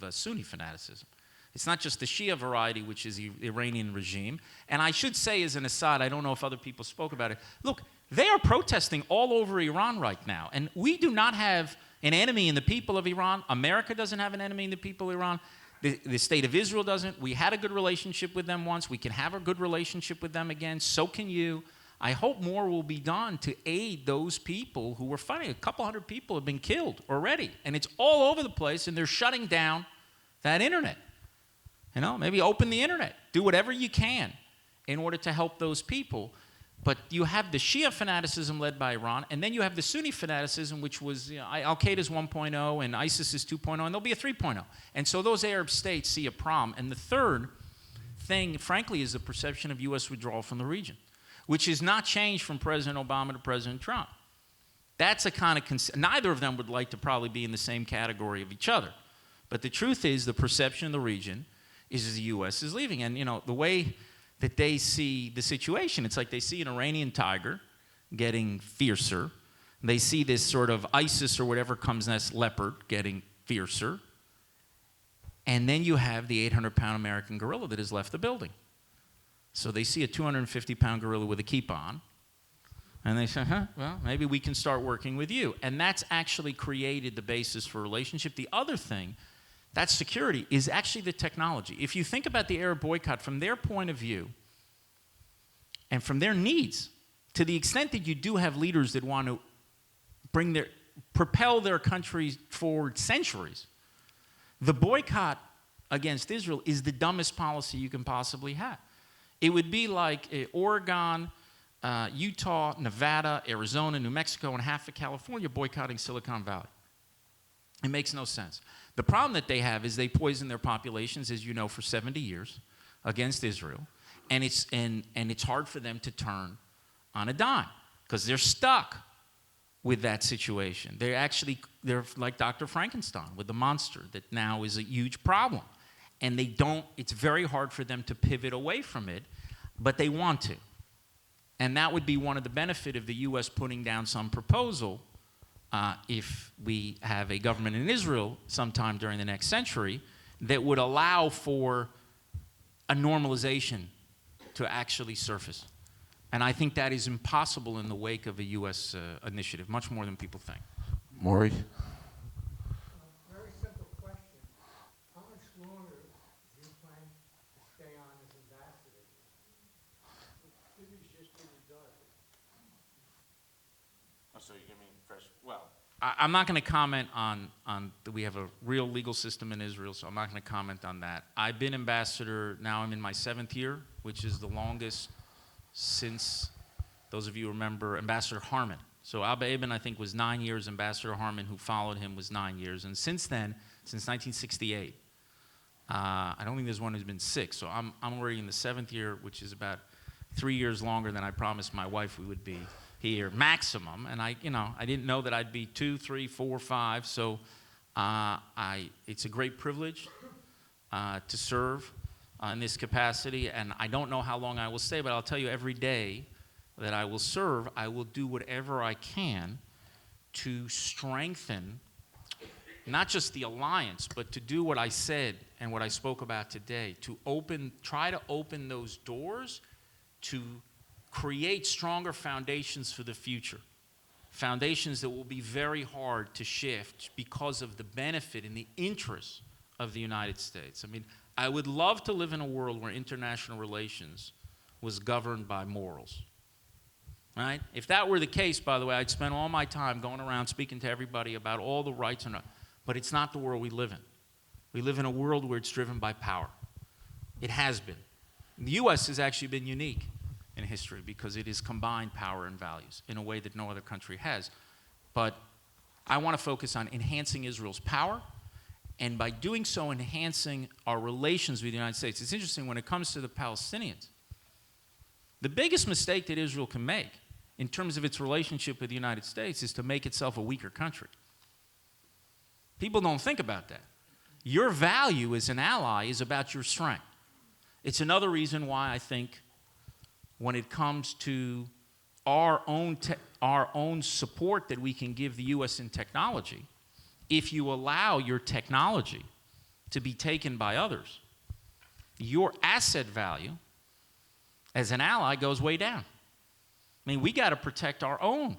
Sunni fanaticism. It's not just the Shia variety, which is the Iranian regime. And I should say as an aside, I don't know if other people spoke about it, look, they are protesting all over Iran right now. And we do not have an enemy in the people of Iran. America doesn't have an enemy in the people of Iran. The state of Israel doesn't. We had a good relationship with them once. We can have a good relationship with them again. So can you. I hope more will be done to aid those people who were fighting. A couple hundred people have been killed already. And it's all over the place, and they're shutting down that internet. You know, maybe open the internet. Do whatever you can in order to help those people. But you have the Shia fanaticism led by Iran, and then you have the Sunni fanaticism, which was, Al-Qaeda's 1.0 and ISIS is 2.0, and there'll be a 3.0. And so those Arab states see a problem. And the third thing, frankly, is the perception of U.S. withdrawal from the region, which has not changed from President Obama to President Trump. That's a kind of, neither of them would like to probably be in the same category of each other. But the truth is, the perception in the region is the U.S. is leaving. And, the way that they see the situation, it's like they see an Iranian tiger getting fiercer. They see this sort of ISIS or whatever comes next leopard getting fiercer. And then you have the 800-pound American gorilla that has left the building. So they see a 250-pound gorilla with a keep on, and they say, well, maybe we can start working with you. And that's actually created the basis for a relationship. The other thing, that's security, is actually the technology. If you think about the Arab boycott from their point of view and from their needs, to the extent that you do have leaders that want to propel their countries forward centuries, the boycott against Israel is the dumbest policy you can possibly have. It would be like Oregon, Utah, Nevada, Arizona, New Mexico, and half of California boycotting Silicon Valley. It makes no sense. The problem that they have is they poison their populations, as you know, for 70 years against Israel, and it's hard for them to turn on a dime because they're stuck with that situation. They're like Dr. Frankenstein with the monster that now is a huge problem. And it's very hard for them to pivot away from it, but they want to. And that would be one of the benefit of the U.S. putting down some proposal if we have a government in Israel sometime during the next century that would allow for a normalization to actually surface. And I think that is impossible in the wake of a U.S. initiative, much more than people think. Maury? Very simple question. How much longer do you plan to stay on as ambassador? The city's just getting dark. Oh, so you give me fresh, well. I'm not going to comment on we have a real legal system in Israel, so I'm not going to comment on that. I've been ambassador, now I'm in my 7th year, which is the longest since, those of you remember, Ambassador Harman. So Abba Eban, I think, was 9 years. Ambassador Harman, who followed him, was 9 years. And since then, since 1968, I don't think there's one who's been 6. So I'm already in the 7th year, which is about 3 years longer than I promised my wife we would be here, maximum. And I didn't know that I'd be 2, 3, 4, 5. So it's a great privilege to serve in this capacity. And I don't know how long I will stay, but I'll tell you, every day that I will serve, I will do whatever I can to strengthen not just the alliance, but to do what I said and what I spoke about today, to try to open those doors to create stronger foundations for the future. Foundations that will be very hard to shift because of the benefit and the interest of the United States. I mean, I would love to live in a world where international relations was governed by morals. Right? If that were the case, by the way, I'd spend all my time going around speaking to everybody about all the rights and but it's not the world we live in. We live in a world where it's driven by power. It has been. The U.S. has actually been unique in history because it has combined power and values in a way that no other country has. But I want to focus on enhancing Israel's power, and by doing so, enhancing our relations with the United States. It's interesting when it comes to the Palestinians. The biggest mistake that Israel can make in terms of its relationship with the United States is to make itself a weaker country. People don't think about that. Your value as an ally is about your strength. It's another reason why I think when it comes to our own support that we can give the U.S. in technology, if you allow your technology to be taken by others, your asset value as an ally goes way down. I mean, we got to protect our own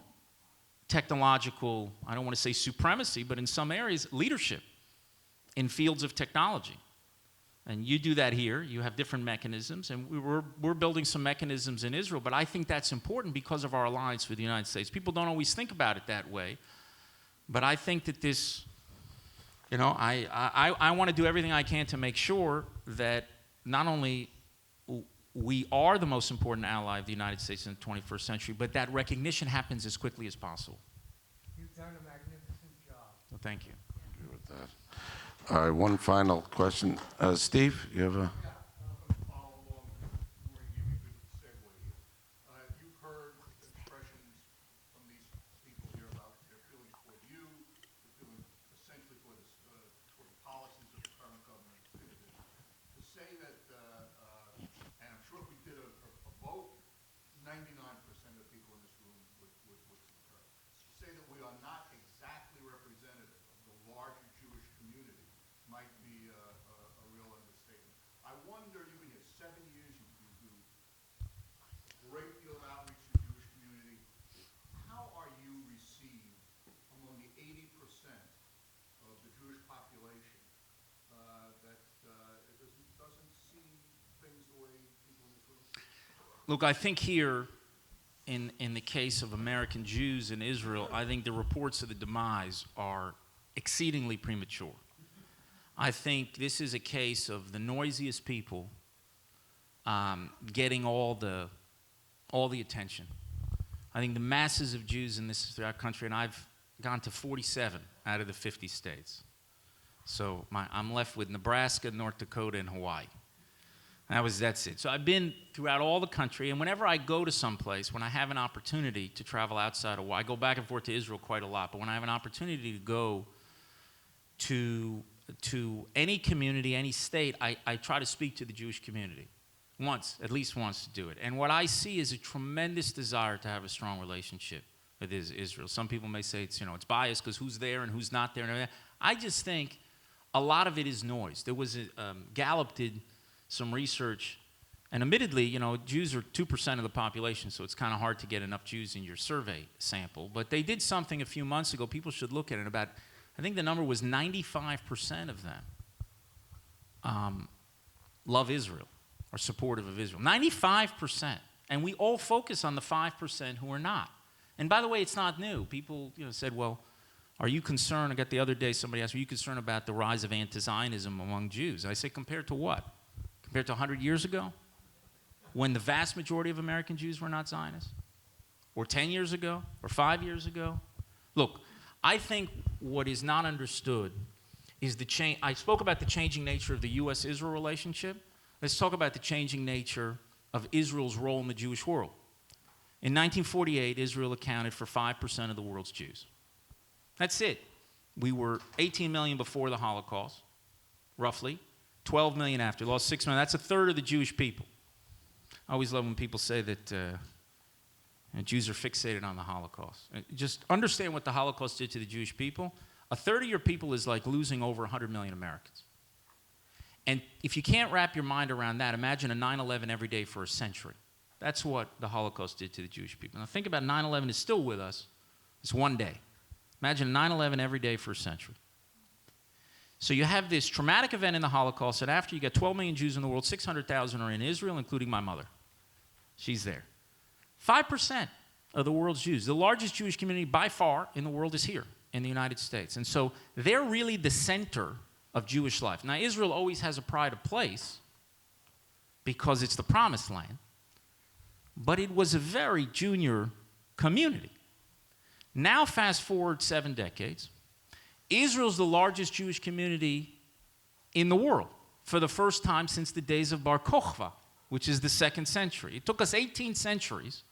technological, I don't want to say supremacy, but in some areas, leadership in fields of technology. And you do that here. You have different mechanisms, and we're building some mechanisms in Israel, but I think that's important because of our alliance with the United States. People don't always think about it that way, but I think that this, you know, I want to do everything I can to make sure that not only we are the most important ally of the United States in the 21st century, but that recognition happens as quickly as possible. You've done a magnificent job. So thank you. Agree with that. All right, one final question. Steve, you have a... Yeah, I'm going to follow along. Maureen gave me a good segue here. You've heard expressions from these people here about their feelings toward you, their feelings essentially toward the policies of the current government. To say that, and I'm sure if we did a vote, 99% of the people in this room would concur. To say that we are not exactly representative of the larger Jewish community might be a real understatement. I wonder, you've been here 7 years, you do a great deal of outreach to the Jewish community. How are you received among the 80% of the Jewish population that doesn't see things the way people in this room see? Look, I think here, in the case of American Jews in Israel, I think the reports of the demise are exceedingly premature. I think this is a case of the noisiest people getting all the attention. I think the masses of Jews in our country, and I've gone to 47 out of the 50 states. So I'm left with Nebraska, North Dakota, and Hawaii. That's it. So I've been throughout all the country, and whenever I go to someplace, when I have an opportunity to travel outside of Hawaii, I go back and forth to Israel quite a lot, but when I have an opportunity to go to any community, any state, I try to speak to the Jewish community at least once to do it. And what I see is a tremendous desire to have a strong relationship with Israel. Some people may say it's biased because who's there and who's not there. And I just think a lot of it is noise. There was Gallup did some research, and admittedly, Jews are 2% of the population, so it's kind of hard to get enough Jews in your survey sample. But they did something a few months ago. People should look at it. I think the number was 95% of them love Israel, are supportive of Israel. 95%. And we all focus on the 5% who are not. And by the way, it's not new. People said, well, are you concerned? I got the other day somebody asked, are you concerned about the rise of anti-Zionism among Jews? I say, compared to what? Compared to 100 years ago? When the vast majority of American Jews were not Zionists? Or 10 years ago? Or 5 years ago? Look, I think what is not understood is the change. I spoke about the changing nature of the U.S.-Israel relationship. Let's talk about the changing nature of Israel's role in the Jewish world. In 1948, Israel accounted for 5% of the world's Jews. That's it. We were 18 million before the Holocaust, roughly. 12 million after. Lost 6 million. That's a third of the Jewish people. I always love when people say that Jews are fixated on the Holocaust. Just understand what the Holocaust did to the Jewish people. A third of your people is like losing over 100 million Americans. And if you can't wrap your mind around that, imagine a 9/11 every day for a century. That's what the Holocaust did to the Jewish people. Now think about 9/11 is still with us. It's one day. Imagine 9/11 every day for a century. So you have this traumatic event in the Holocaust, and after you got 12 million Jews in the world, 600,000 are in Israel, including my mother. She's there. 5%. of the world's Jews. The largest Jewish community by far in the world is here in the United States. And so they're really the center of Jewish life. Now, Israel always has a pride of place because it's the promised land, but it was a very junior community. Now, fast forward 7 decades, Israel's the largest Jewish community in the world for the first time since the days of Bar Kokhba, which is the 2nd century. It took us 18 centuries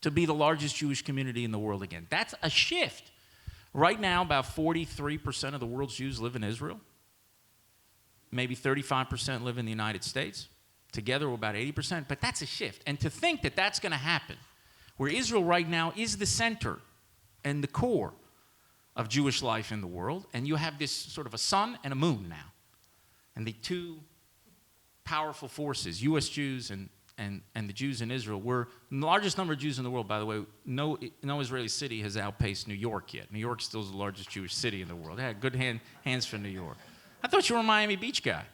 to be the largest Jewish community in the world again. That's a shift. Right now, about 43% of the world's Jews live in Israel. Maybe 35% live in the United States. Together, we're about 80%, but that's a shift. And to think that that's going to happen, where Israel right now is the center and the core of Jewish life in the world, and you have this sort of a sun and a moon now. And the two powerful forces, U.S. Jews and the Jews in Israel, were the largest number of Jews in the world, by the way. No Israeli city has outpaced New York yet. New York still is the largest Jewish city in the world. They had good hands for New York. I thought you were a Miami Beach guy. I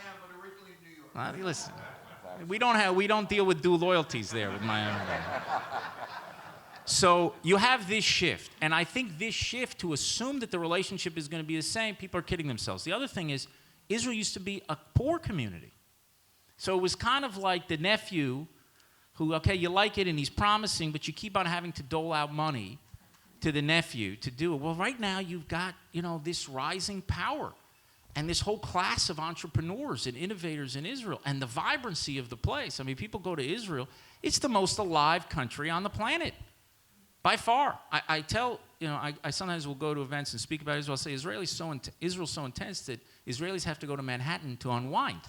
am, but originally in New York. Listen, we don't deal with dual loyalties there with Miami. So you have this shift, and I think this shift to assume that the relationship is going to be the same, people are kidding themselves. The other thing is, Israel used to be a poor community. So it was kind of like the nephew who, okay, you like it and he's promising, but you keep on having to dole out money to the nephew to do it. Well, right now you've got, this rising power and this whole class of entrepreneurs and innovators in Israel and the vibrancy of the place. I mean, people go to Israel. It's the most alive country on the planet, by far. I tell, I sometimes will go to events and speak about Israel. I'll say Israel's so intense that Israelis have to go to Manhattan to unwind.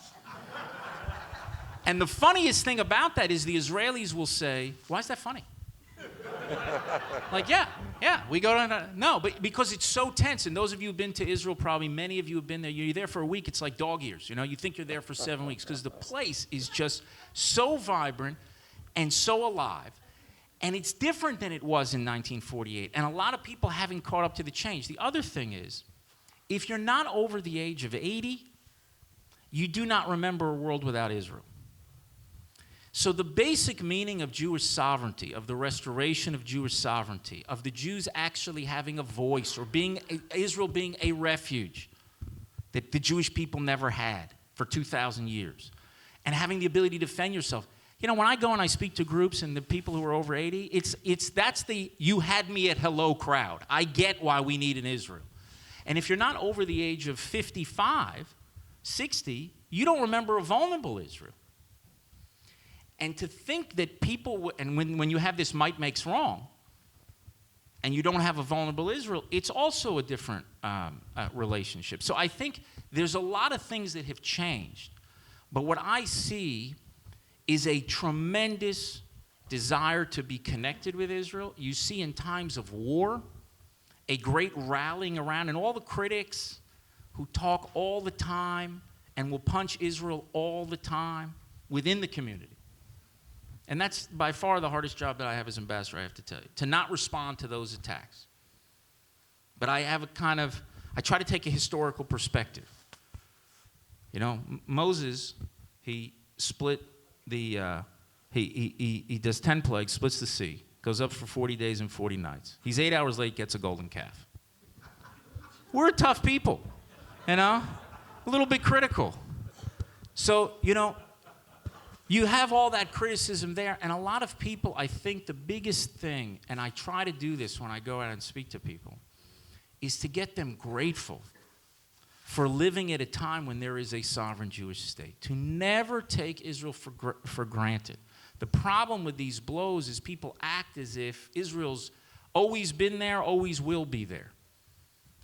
And the funniest thing about that is the Israelis will say, why is that funny? Like, yeah, we go to, no, but because it's so tense, and those of you who've been to Israel, probably many of you have been there, you're there for a week, it's like dog years, you think you're there for 7 weeks, because the place is just so vibrant and so alive, and it's different than it was in 1948, and a lot of people haven't caught up to the change. The other thing is, if you're not over the age of 80, you do not remember a world without Israel. So the basic meaning of Jewish sovereignty, of the restoration of Jewish sovereignty, of the Jews actually having a voice, or Israel being a refuge that the Jewish people never had for 2,000 years, and having the ability to defend yourself. When I go and I speak to groups and the people who are over 80, that's the you had me at hello crowd. I get why we need an Israel. And if you're not over the age of 55, 60, you don't remember a vulnerable Israel. And to think that people, and when you have this might makes wrong, and you don't have a vulnerable Israel, it's also a different relationship. So I think there's a lot of things that have changed. But what I see is a tremendous desire to be connected with Israel. You see in times of war, a great rallying around, and all the critics who talk all the time and will punch Israel all the time within the community. And that's by far the hardest job that I have as ambassador, I have to tell you, to not respond to those attacks. But I have I try to take a historical perspective. Moses, he split he does 10 plagues, splits the sea, goes up for 40 days and 40 nights. He's 8 hours late, gets a golden calf. We're tough people, a little bit critical. So, you have all that criticism there, and a lot of people, I think the biggest thing, and I try to do this when I go out and speak to people, is to get them grateful for living at a time when there is a sovereign Jewish state, to never take Israel for granted. The problem with these blows is people act as if Israel's always been there, always will be there.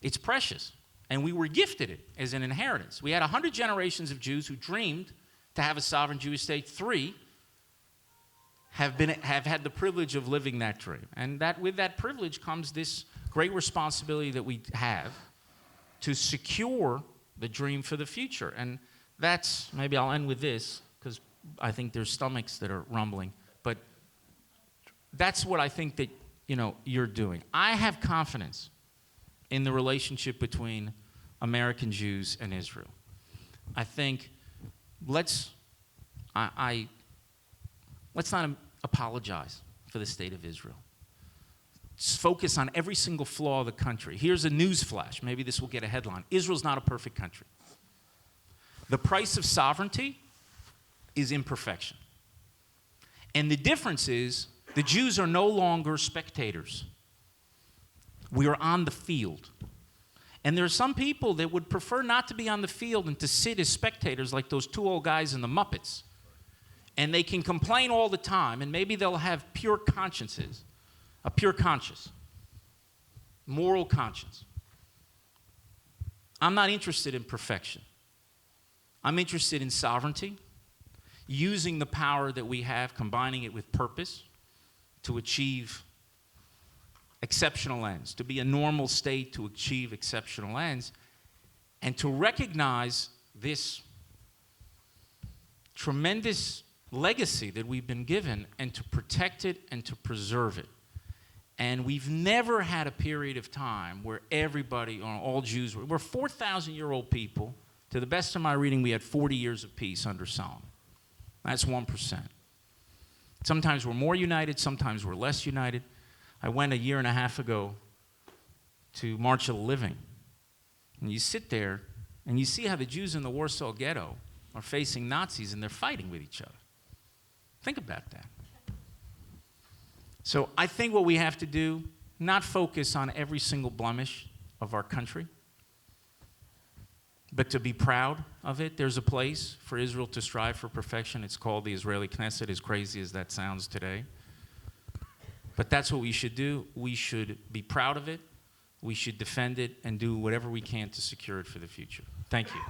It's precious, and we were gifted it as an inheritance. We had 100 generations of Jews who dreamed to have a sovereign Jewish state. 3 have had the privilege of living that dream. And that with that privilege comes this great responsibility that we have to secure the dream for the future. And that's, maybe I'll end with this, because I think there's stomachs that are rumbling, but that's what I think that, you're doing. I have confidence in the relationship between American Jews and Israel. I think let's not apologize for the state of Israel. Focus on every single flaw of the country. Here's a news flash. Maybe this will get a headline. Israel's not a perfect country. The price of sovereignty is imperfection. And the difference is the Jews are no longer spectators. We are on the field. And there are some people that would prefer not to be on the field and to sit as spectators like those two old guys in the Muppets. And they can complain all the time, and maybe they'll have pure consciences. A pure conscience, moral conscience. I'm not interested in perfection. I'm interested in sovereignty, using the power that we have, combining it with purpose to achieve exceptional ends, to be a normal state to achieve exceptional ends, and to recognize this tremendous legacy that we've been given and to protect it and to preserve it. And we've never had a period of time where everybody, or all Jews, we're 4,000-year-old people. To the best of my reading, we had 40 years of peace under Solomon. That's 1%. Sometimes we're more united, sometimes we're less united. I went a year and a half ago to March of the Living. And you sit there and you see how the Jews in the Warsaw Ghetto are facing Nazis and they're fighting with each other. Think about that. So I think what we have to do, not focus on every single blemish of our country, but to be proud of it. There's a place for Israel to strive for perfection. It's called the Israeli Knesset, as crazy as that sounds today. But that's what we should do. We should be proud of it. We should defend it and do whatever we can to secure it for the future. Thank you.